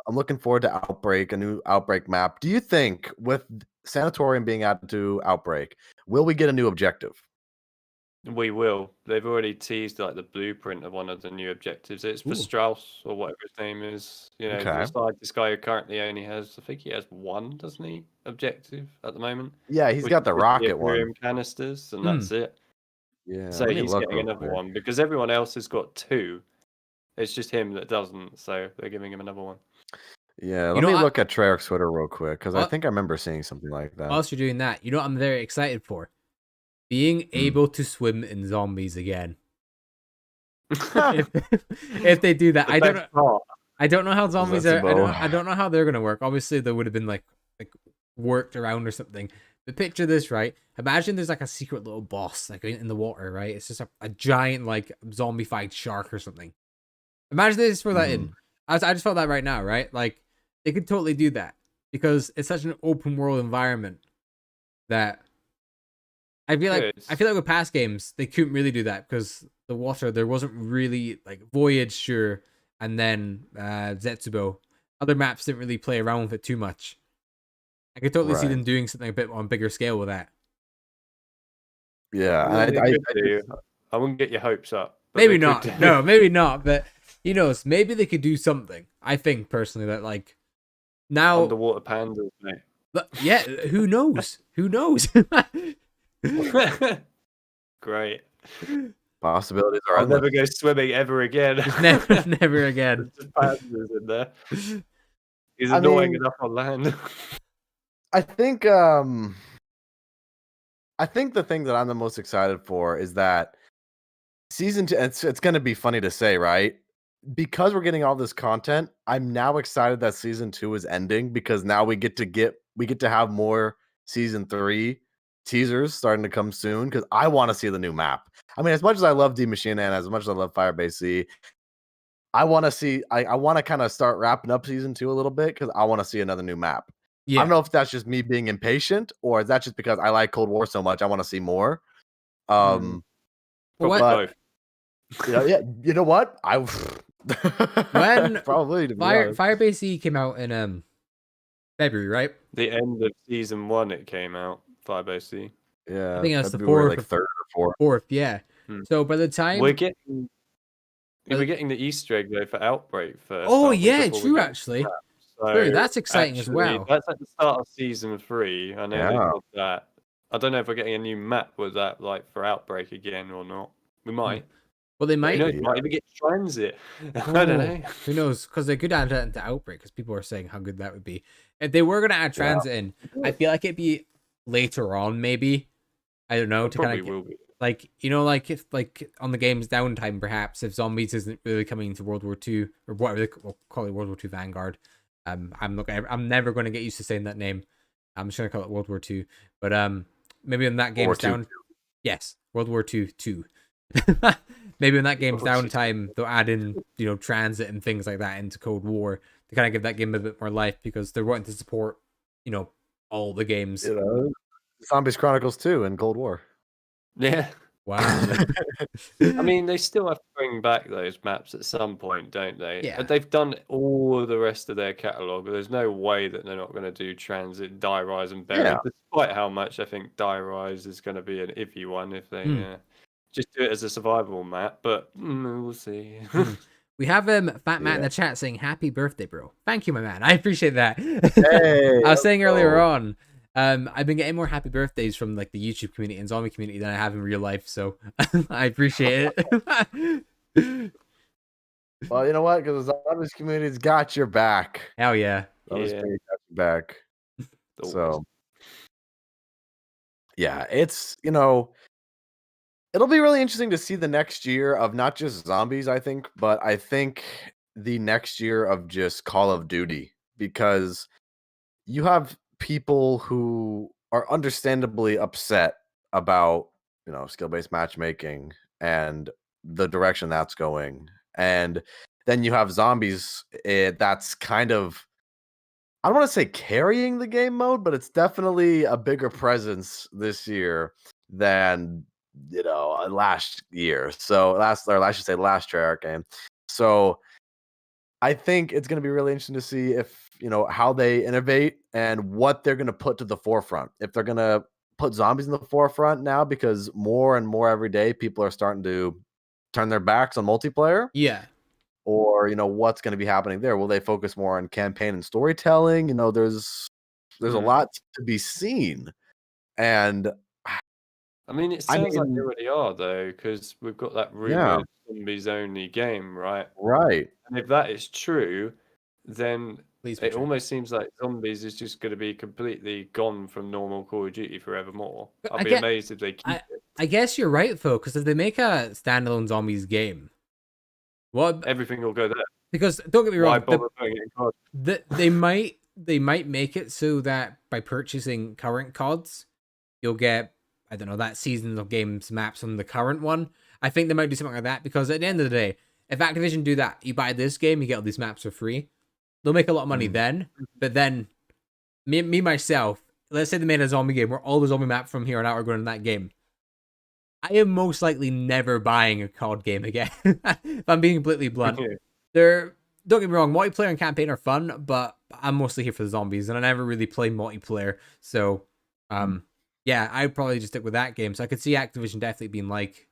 I'm looking forward to Outbreak, a new Outbreak map. Do you think with Sanatorium being added to Outbreak, will we get a new objective? We will. They've already teased like the blueprint of one of the new objectives. It's for Ooh. Strauss or whatever his name is. Okay. The scientist guy who currently only has, I think he has one, doesn't he? Objective at the moment. Yeah, he's Which got the is rocket Imperium one. canisters, and that's it. Yeah, So let me he's look getting real another quick. one because everyone else has got 2. It's just him that doesn't, so they're giving him another one. Yeah, You let know, me look at Treyarch's Twitter real quick because I while, think I remember seeing something like that. whilst you're doing that, you know what I'm very excited for? Being able to swim in zombies again. if, if they do that, The I don't best know. part. I don't know how zombies are. Zetsubo. I don't know how they're gonna work. Obviously, they would have been like worked around or something. But picture this, right? Imagine there's like a secret little boss like in the water, right? It's just a giant like zombified shark or something. Imagine they just throw that in. I just felt that right now, right? Like they could totally do that because it's such an open world environment that I feel like with past games they couldn't really do that because the water there wasn't really like Voyage, sure, and then Zetsubo. Other maps didn't really play around with it too much. I could totally see Right. them doing something a bit on a bigger scale with that. Yeah, Well, and they could do. I wouldn't get your hopes up. But Maybe they could not. do. No, maybe not. But who knows? Maybe they could do something. I think personally that like now, Underwater pandas, mate. yeah. Who knows? Who knows? Great. possibilities are I'll endless. never go swimming ever again. Never again. There's just pandas in there. He's I annoying mean- enough on land. I think the thing that I'm the most excited for is that season 2. It's going to be funny to say, right? Because we're getting all this content, I'm now excited that season 2 is ending because now we get to have more season 3 teasers starting to come soon because I want to see the new map. I mean, as much as I love D Machine and as much as I love Firebase C, I want to see. I want to kind of start wrapping up season 2 a little bit because I want to see another new map. I don't know if that's just me being impatient or is that just because I like Cold War so much I want to see more. Probably What? both. Yeah, you know what? When probably to be honest. Firebase C came out in February, right? The end of season 1, it came out. Firebase C. Yeah, I think that's the February, fourth, like 3rd or 4th. fourth, yeah. Hmm. So by the time We're getting the Easter egg though for Outbreak first. oh aren't we, yeah, before we true get actually. So True, that's exciting as actually, well. That's at the start of season 3. I know they Yeah. did that. I don't know if we're getting a new map with that, like for Outbreak again or not. We might. Well, they Who might. knows? We might even get transit. I don't know. Who knows? Because they could add that into Outbreak because people are saying how good that would be. If they were gonna add transit in, I feel like it'd be later on, maybe. I don't know. It To probably kind of will be. like like if like on the game's downtime, perhaps if zombies isn't really coming into World War II or whatever they call it, World War II Vanguard. I'm never going to get used to saying that name. I'm just gonna call it World War II. But maybe when that game's down, yes, World War II 2. Maybe when that game's downtime, they'll add in transit and things like that into Cold War to kind of give that game a bit more life because they're wanting to support all the games. Zombies Chronicles 2 and Cold War. Yeah. Wow. I mean, they still have to bring back those maps at some point, don't they? Yeah. But they've done all of the rest of their catalogue. There's no way that they're not going to do Transit, Die Rise, and Bury. Yeah. Despite how much I think Die Rise is going to be an iffy one if they just do it as a survival map. But we'll see. We have Fat Matt in the chat saying happy birthday, bro. Thank you, my man. I appreciate that. Hey, I was saying earlier on, I've been getting more happy birthdays from like the YouTube community and zombie community than I have in real life, so I appreciate it. Well, you know what? Because the zombies community's got your back. Hell yeah. Zombies community got your back. So, yeah, it's it'll be really interesting to see the next year of not just zombies, I think, but I think the next year of just Call of Duty because you have people who are understandably upset about, skill-based matchmaking and the direction that's going. And then you have zombies that's kind of, I don't want to say carrying the game mode, but it's definitely a bigger presence this year than last year. So last Treyarch game. So I think it's going to be really interesting to see if how they innovate and what they're going to put to the forefront. If they're going to put zombies in the forefront now, because more and more every day people are starting to turn their backs on multiplayer. Yeah. Or what's going to be happening there? Will they focus more on campaign and storytelling? There's a lot to be seen, and I mean, it I sounds like they mean, already are though, because we've got that yeah, rumored zombies only game, right? right. And if that is true, then Please be it true. almost seems like zombies is just going to be completely gone from normal Call of Duty forevermore. But I'll be amazed if they keep it. I guess you're right though, because if they make a standalone zombies game, what? Everything will go there. Because don't get me Why wrong, bother putting it in COD? they might make it so that by purchasing current CODs, you'll get, I don't know, that season of games maps on the current one. I think they might do something like that, because at the end of the day, if Activision do that, you buy this game, you get all these maps for free. They'll make a lot of money then, but then me myself, let's say they made a zombie game where all the zombie maps from here on out are going in that game. I am most likely never buying a COD game again. If I'm being completely blunt. They're, don't get me wrong, multiplayer and campaign are fun, but I'm mostly here for the zombies, and I never really play multiplayer. So, yeah, I'd probably just stick with that game. So I could see Activision definitely being like,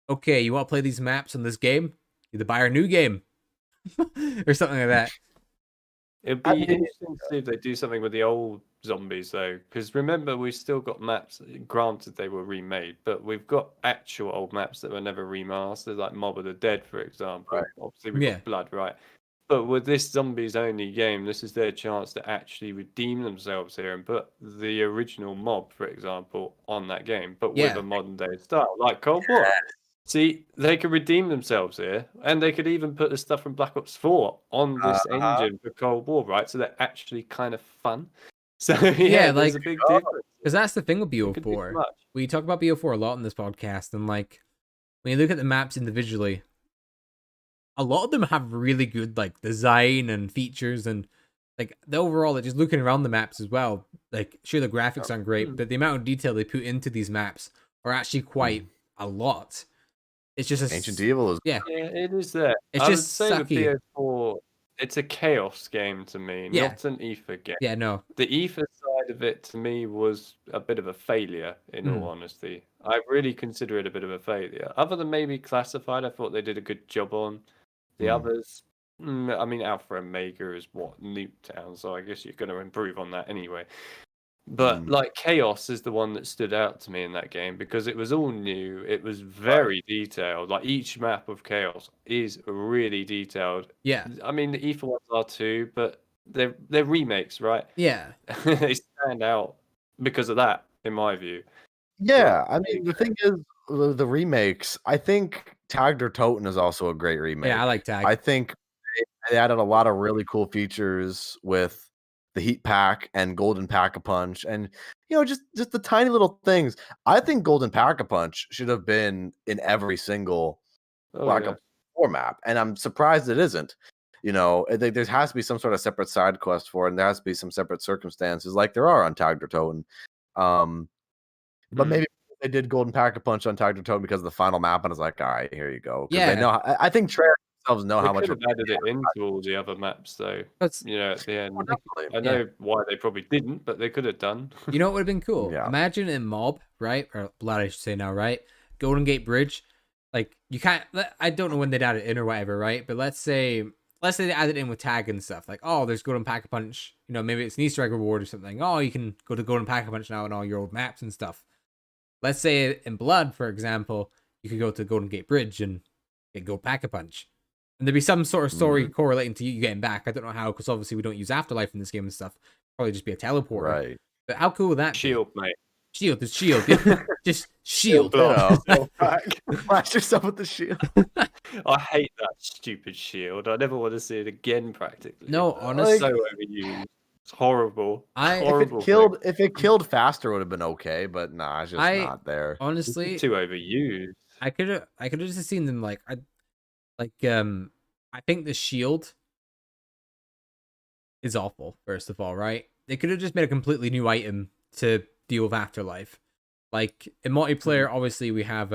okay, you want to play these maps in this game? Either buy our new game or something like that. It'd I be mean, interesting to see if they do something with the old zombies though, because remember we've still got maps. Granted, they were remade, but we've got actual old maps that were never remastered, like Mob of the Dead, for example. Right. Obviously, we've Yeah. got Blood, right? But with this zombies only game, this is their chance to actually redeem themselves here and put the original Mob, for example, on that game, but with Yeah. a modern day style, like Cold War. See, they could redeem themselves here, and they could even put the stuff from Black Ops 4 on this engine for Cold War, right? So they're actually kind of fun. So yeah, there's like, a big difference. because that's the thing with It could be BO4. much. We talk about BO4 a lot in this podcast, and like when you look at the maps individually, a lot of them have really good like design and features, and like the overall, like, just looking around the maps as well. Like, sure, the graphics aren't great, but the amount of detail they put into these maps are actually quite a lot. It's just Ancient Evil is yeah. Yeah, it is there. It's I would just say with sucky. BO4, it's a chaos game to me, Yeah. not an ether game. Yeah, no. The ether side of it to me was a bit of a failure, in all honesty. I really consider it a bit of a failure. Other than maybe Classified, I thought they did a good job on. The others, I mean, Alpha and Omega is what, Nuketown, so I guess you're going to improve on that anyway. But like Chaos is the one that stood out to me in that game because it was all new. It was very detailed. Like each map of Chaos is really detailed. Yeah. I mean, the Ether ones are too, but they're remakes, right? Yeah. They stand out because of that, in my view. Yeah, I mean, the thing is, the remakes, I think Tagged or Toten is also a great remake. Yeah, I like Tag. I think they added a lot of really cool features with the Heat Pack and Golden Pack-a-Punch, and just the tiny little things. I think Golden Pack-a-Punch should have been in every single Black Ops 4 map, and I'm surprised it isn't. There has to be some sort of separate side quest for it, and there has to be some separate circumstances, like there are on Tagged or Toten. But maybe they did Golden Pack-a-Punch on Tagged or Toten because of the final map, and I was like, all right, here you go. Because they know. I think Treyarch themselves know how much. They could have added it into all the other maps, though. At the end. I know why they probably didn't, but they could have done. You know what would have been cool? Yeah. Imagine in Mob, right? Or Blood, I should say now, right? Golden Gate Bridge. Like, you can't. I don't know when they'd add it in or whatever, right? But let's say they added it in with Tag and stuff. Like, oh, there's Golden Pack-a-Punch. Maybe it's an Easter egg reward or something. Oh, you can go to Golden Pack-a-Punch now on all your old maps and stuff. Let's say in Blood, for example, you could go to Golden Gate Bridge and get Gold Pack-a-Punch. And there'd be some sort of story correlating to you getting back. I don't know how, because obviously we don't use Afterlife in this game and stuff. Probably just be a teleporter. Right. But how cool would that Shield, mate. Shield, the shield. Just shield. Flash yourself with the shield. I hate that stupid shield. I never want to see it again, practically. No, honestly. So overused. It's horrible. If it killed faster, it would have been okay, but nah, it's just not there. Honestly, too overused. I could have just seen them I think the shield is awful, first of all, right? They could have just made a completely new item to deal with Afterlife. Like in multiplayer, obviously we have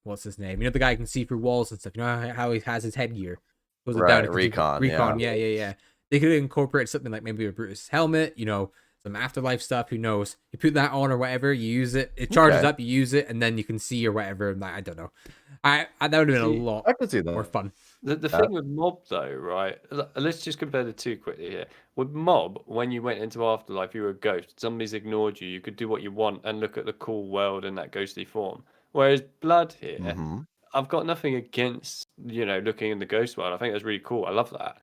what's his name? The guy who can see through walls and stuff. How he has his headgear. Right, Recon. Yeah. They could incorporate something like maybe a Brutus helmet, some Afterlife stuff, who knows. You put that on or whatever, you use it, it charges up, you use it, and then you can see or whatever. I don't know. That would have been a lot I could see that. more fun. The thing with Mob though, right? Let's just compare the two quickly here. With Mob, when you went into Afterlife, you were a ghost. Zombies ignored you. You could do what you want and look at the cool world in that ghostly form. Whereas Blood here, Hmm. I've got nothing against, looking in the ghost world. I think that's really cool. I love that.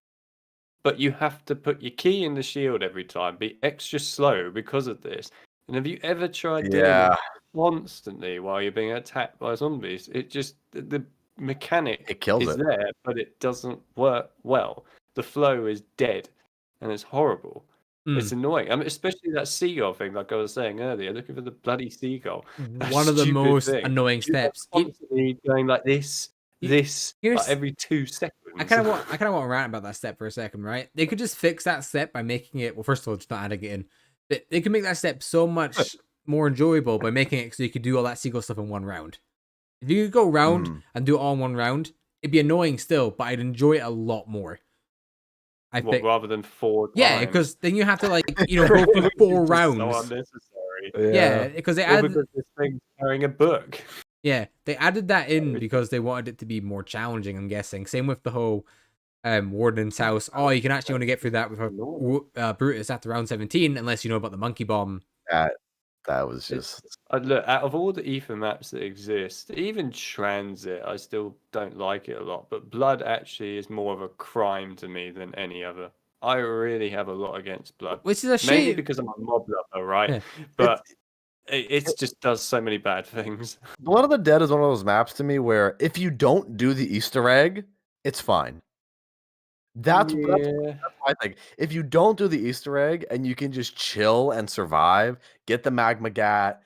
But you have to put your key in the shield every time, be extra slow because of this. And have you ever tried doing Yeah, that constantly while you're being attacked by zombies? It just, the mechanic it kills is it. there, but it doesn't work well. The flow is dead and it's horrible. It's Mm. annoying. I mean, especially that seagull thing, like I was saying earlier, looking for the bloody seagull. That One of the stupid most thing. annoying You're steps. constantly going like this, like Here's every 2 seconds. I kind of want to rant about that step for a second, right? They could just fix that step by making it. Well, first of all, just not adding it in. They could make that step so much more enjoyable by making it so you could do all that seagull stuff in one round. If you could go round and do it all in one round, it'd be annoying still, but I'd enjoy it a lot more. I think rather than 4 times. Yeah, because then you have to go through 4 rounds. So unnecessary. Yeah, because they Or added. because this thing's carrying a book. Yeah, they added that in because they wanted it to be more challenging. I'm guessing. Same with the whole Warden's house. Oh, you can actually only get through that with Brutus after round 17, unless you know about the monkey bomb. That was just Look, out of all the Ether maps that exist, even Transit, I still don't like it a lot. But Blood actually is more of a crime to me than any other. I really have a lot against Blood. Which is a shame. Maybe because I'm a mob lover, right? Yeah. But it just does so many bad things. Blood of the Dead is one of those maps to me where if you don't do the Easter egg, it's fine. That's what I think. If you don't do the Easter egg and you can just chill and survive, get the magma gat,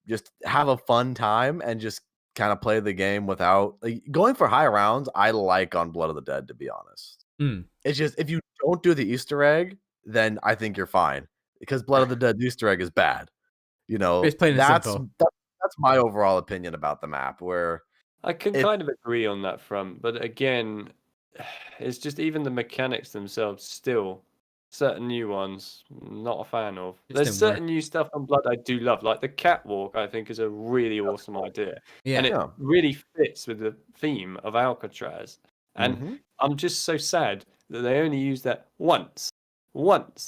just have a fun time and just kind of play the game without going for high rounds. I like on Blood of the Dead, to be honest. It's just if you don't do the Easter egg, then I think you're fine because Blood of the Dead Easter egg is bad. It's plain and That's simple. that's my overall opinion about the map. Where I can kind of agree on that front, but again, it's just even the mechanics themselves still certain new ones not a fan of. There's certain new stuff on Blood I do love, like the catwalk. I think is a really awesome idea, and it really fits with the theme of Alcatraz. And I'm just so sad that they only used that once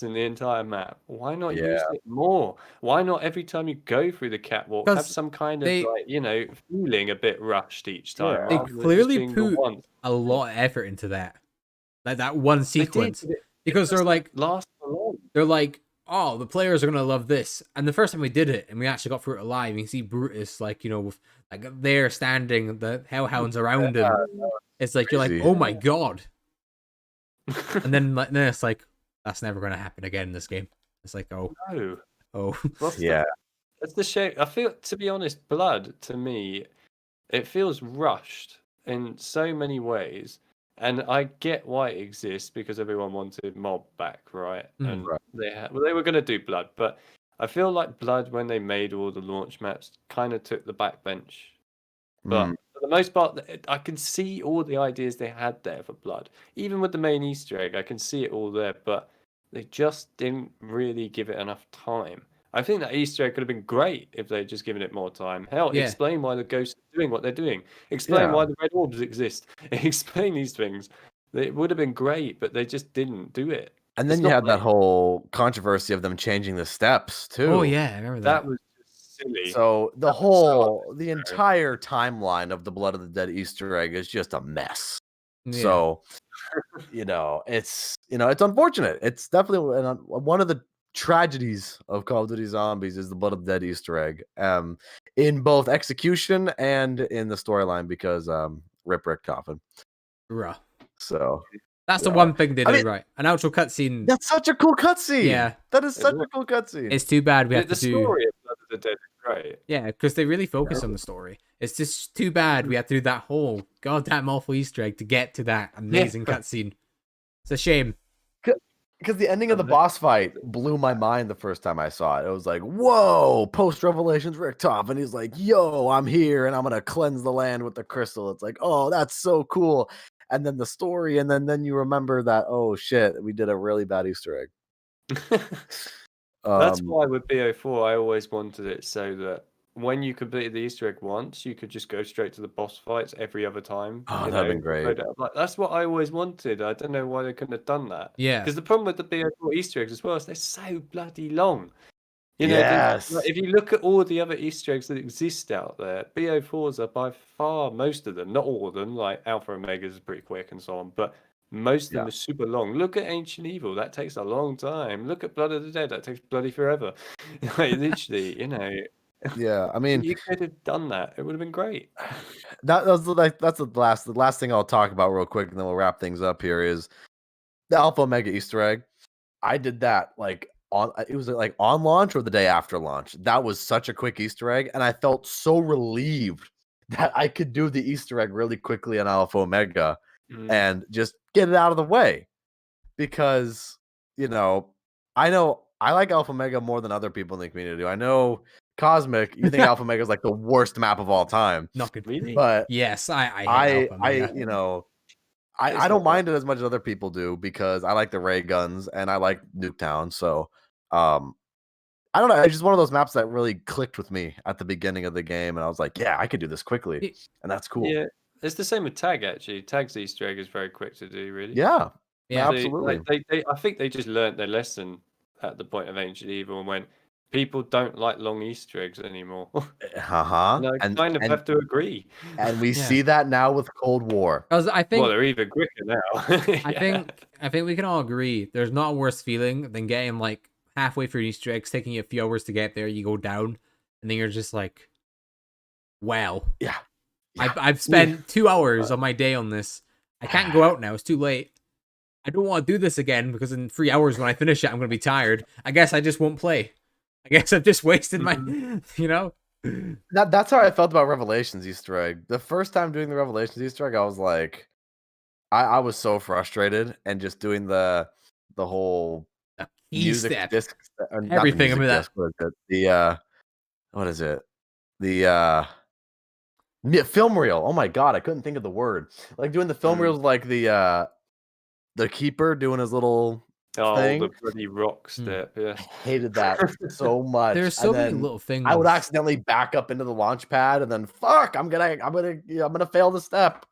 in the entire map. Why not use it more? Why not every time you go through the catwalk have some kind of feeling a bit rushed each time? They clearly put a lot of effort into that, like that one sequence, because they're like, they're like, oh, the players are gonna love this. And the first time we did it and we actually got through it live, you can see Brutus with there standing, the hellhounds around him. It's like you're like, oh my god. And then it's like, that's never going to happen again in this game. It's like, oh. No. Oh. That's the shame. I feel, to be honest, Blood, to me, it feels rushed in so many ways. And I get why it exists because everyone wanted Mob back, right? And they were going to do Blood. But I feel like Blood, when they made all the launch maps, kind of took the backbench. But for the most part, I can see all the ideas they had there for Blood. Even with the main Easter egg, I can see it all there. But they just didn't really give it enough time. I think that Easter egg could have been great if they'd just given it more time. Hell, explain why the ghosts are doing what they're doing. Explain why the red orbs exist. Explain these things. It would have been great, but they just didn't do it. And then you had that whole controversy of them changing the steps too. Oh yeah, I remember that. That was just silly. So the entire timeline of the Blood of the Dead Easter egg is just a mess. Yeah. So, it's unfortunate. It's definitely one of the tragedies of Call of Duty Zombies is the Blood of the Dead Easter egg, in both execution and in the storyline because Rip Rick Coffin. Ruh. So that's the one thing they did right. An outro cutscene. That's such a cool cutscene. Yeah, that is such a cool cutscene. It's too bad we have to do the story of Blood of the Dead is great. Yeah, because they really focus on the story. It's just too bad we have to do that whole goddamn awful Easter egg to get to that amazing cutscene. It's a shame. Because the ending of the boss fight blew my mind the first time I saw it. It was like, whoa, post-Revelations Rick Toff. And he's like, yo, I'm here and I'm going to cleanse the land with the crystal. It's like, oh, that's so cool. And then the story, and then you remember that, oh, shit, we did a really bad Easter egg. That's why with BO4, I always wanted it so that when you completed the Easter egg once, you could just go straight to the boss fights every other time. Oh, You that'd know, been great. like that's what I always wanted. I don't know why they couldn't have done that. Yeah. Because the problem with the BO4 Easter eggs as well is they're so bloody long. You know, Yes. if you look at all the other Easter eggs that exist out there, BO4s are by far most of them, not all of them, like Alpha Omegas is pretty quick and so on, but most of them Yeah. are super long. Look at Ancient Evil, that takes a long time. Look at Blood of the Dead, that takes bloody forever. Like, literally, you know, Yeah. I mean, you could have done that. It would have been great. that was that's the last thing I'll talk about real quick, and then we'll wrap things up here. Is the Alpha Omega Easter egg? I did that like it was like on launch or the day after launch. That was such a quick Easter egg, and I felt so relieved that I could do the Easter egg really quickly in Alpha Omega and just get it out of the way. Because, you know I like Alpha Omega more than other people in the community do. I know Cosmic, you think Alpha Omega is like the worst map of all time. Not good. Really? But Yes, I hate Alpha Omega. I don't mind it as much as other people do because I like the ray guns and I like Nuketown. So I don't know. It's just one of those maps that really clicked with me at the beginning of the game, and I was like, yeah, I could do this quickly, and that's cool. Yeah, it's the same with Tag actually. Tag's Easter egg is very quick to do, really. Yeah, Yeah. absolutely. I think they just learnt their lesson at the point of Ancient Evil and went, people don't like long Easter eggs anymore. Uh-huh. And I kind of have to agree. And we Yeah. see that now with Cold War. Because I think Well, they're even quicker now. I think we can all agree there's not a worse feeling than getting like halfway through Easter eggs, taking you a few hours to get there, you go down, and then you're just like, wow. Yeah. I've spent 2 hours on my day on this. I can't go out now, it's too late. I don't want to do this again because in 3 hours when I finish it, I'm gonna be tired. I guess I just won't play. I guess I've just wasted my you know? That's how I felt about Revelations Easter egg. The first time doing the Revelations Easter egg, I was like, I was so frustrated, and just doing the whole music step. disc, Everything not the music about disc, what is it? The film reel. Oh my god, I couldn't think of the word. Like doing the film reels, like the keeper doing his little thing. The bloody rock step. Yeah, I hated that so much. There's so many little things. I would accidentally back up into the launch pad, and then fuck, I'm gonna fail the step.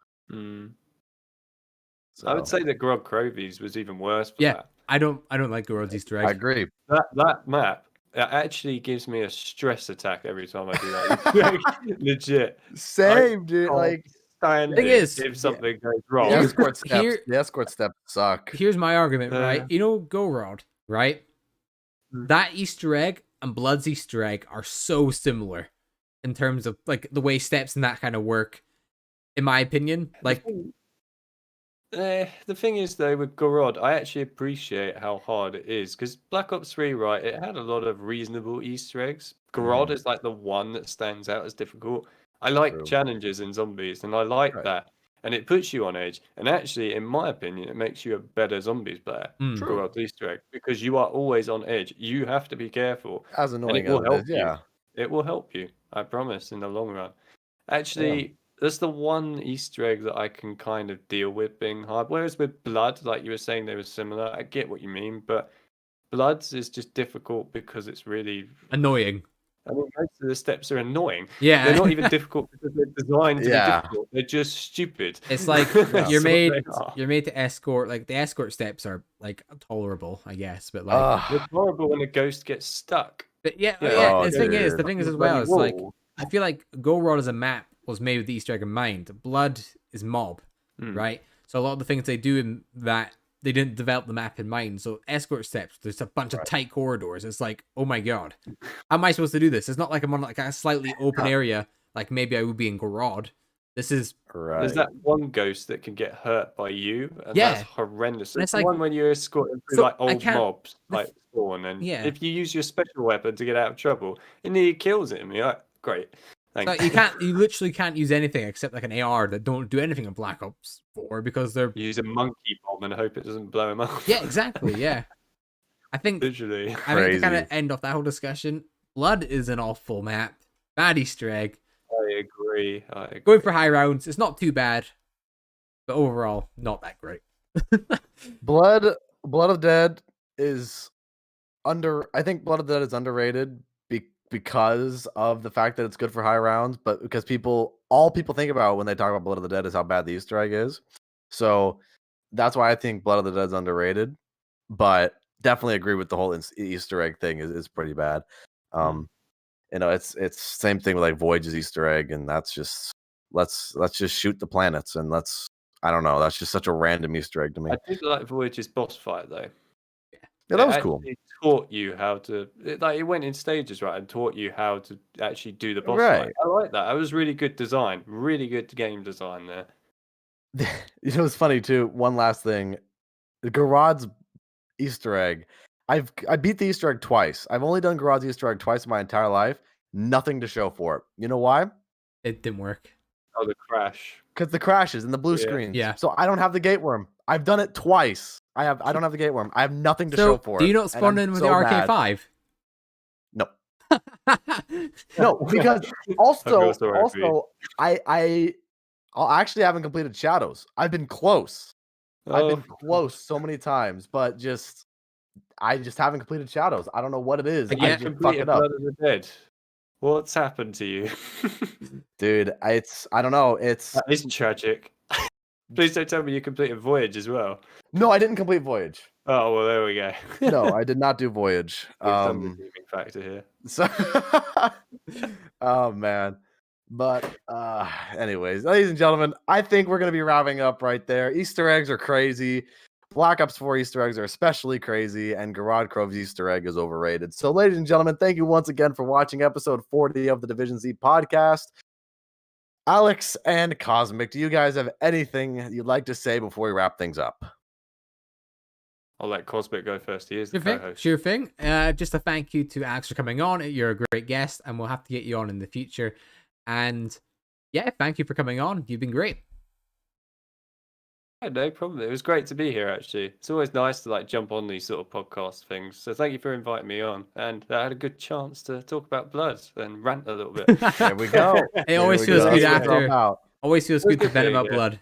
So. I would say that Grog Crovies was even worse for that. I don't like Gorod's Easter egg. I agree. That map actually gives me a stress attack every time I do that. Legit. Same, dude. Like, the thing is, if something goes wrong, the escort steps suck. Here's my argument, right? You know, Gorod, right? That Easter egg and Blood's Easter egg are so similar in terms of like the way steps and that kind of work. In my opinion, like. The thing is, though, with Gorod, I actually appreciate how hard it is because Black Ops 3, right, it had a lot of reasonable Easter eggs. Gorod is like the one that stands out as difficult. I like challenges in zombies, and I like that. And it puts you on edge. And actually, in my opinion, it makes you a better zombies player, Gorod's Easter egg, because you are always on edge. You have to be careful. As annoying as it will help you. It will help you, I promise, in the long run. Actually... That's the one Easter egg that I can kind of deal with being hard. Whereas with Blood, like you were saying, they were similar. I get what you mean, but Blood's is just difficult because it's really annoying. I mean, most of the steps are annoying. Yeah, they're not even difficult because they're designed to be difficult. They're just stupid. It's like you're made to escort. Like the escort steps are like tolerable, I guess, but like it's horrible when a ghost gets stuck. But the thing is as well. It's like I feel like Gorod as a map was made with the Easter egg in mind. Blood is mob, right? So a lot of the things they do in that, they didn't develop the map in mind. So escort steps, there's a bunch of tight corridors. It's like, oh my god, how am I supposed to do this? It's not like I'm on like a slightly open area, like maybe I would be in Gorod. This is There's that one ghost that can get hurt by you, and that's horrendous. It's like, the one when you're escorting through like old mobs, like spawn, and if you use your special weapon to get out of trouble, and he kills him. You're like, great. So you literally can't use anything except like an AR that don't do anything in Black Ops 4 because they're use a monkey bomb and hope it doesn't blow him up. Yeah, exactly. Yeah, I think literally. I think to kind of end off that whole discussion, Blood is an awful map, bad Easter egg. I agree. Going for high rounds, it's not too bad, but overall, not that great. Blood of Dead is I think Blood of the Dead is underrated because of the fact that it's good for high rounds, but because all people think about when they talk about Blood of the Dead is how bad the Easter egg is. So that's why I think Blood of the Dead is underrated. But definitely agree with the whole Easter egg thing is pretty bad. It's same thing with like Voyage's Easter egg, and that's just let's just shoot the planets and I don't know. That's just such a random Easter egg to me. I did like Voyage's boss fight though. Yeah, that was cool. It taught you how to it went in stages, right, and taught you how to actually do the boss Right. fight. I like that. That was really good design, really good game design there. You know, it's funny too. One last thing, Garad's Easter egg. I beat the Easter egg twice. I've only done Garad's Easter egg twice in my entire life. Nothing to show for it. You know why? It didn't work. Oh, the crash. Because the crashes and the blue screens. Yeah. So I don't have the gate worm. I've done it twice. I don't have the gate worm. I have nothing to show for it. Do you not spawn in with the RK5? No. No, because also I actually haven't completed Shadows. I've been close. I've been close so many times, but I just haven't completed Shadows. I don't know what it is. I just fuck it up. Blood of the Dead. What's happened to you? Dude, I don't know. That is tragic. Please don't tell me you completed Voyage as well. No, I didn't complete Voyage. Oh, well, there we go. No, I did not do Voyage. Some redeeming factor here. So, oh man. But anyways, ladies and gentlemen, I think we're gonna be wrapping up right there. Easter eggs are crazy. Black Ops 4 Easter eggs are especially crazy, and Garad Crove's Easter egg is overrated. So, ladies and gentlemen, thank you once again for watching episode 40 of the Division Z podcast. Alex and Cosmic, do you guys have anything you'd like to say before we wrap things up? I'll let Cosmic go first. He is the Sure thing. co-host. Sure thing. Just a thank you to Alex for coming on. You're a great guest, and we'll have to get you on in the future. And yeah, thank you for coming on. You've been great. Yeah, no problem. It was great to be here, actually. It's always nice to jump on these sort of podcast things. So thank you for inviting me on. And I had a good chance to talk about blood and rant a little bit. There we go. It always feels good after. Always feels good to vent about yeah. blood.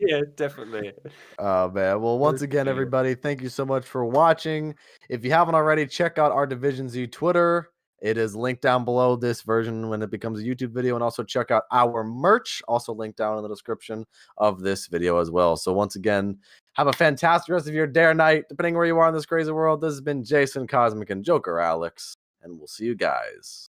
Yeah, definitely. Oh man. Well, once again, everybody, thank you so much for watching. If you haven't already, check out our Division Z Twitter. It is linked down below this version when it becomes a YouTube video, and also check out our merch, also linked down in the description of this video as well. So once again, have a fantastic rest of your day or night, depending where you are in this crazy world. This has been Jason, Cosmic, and Jokeralex, and we'll see you guys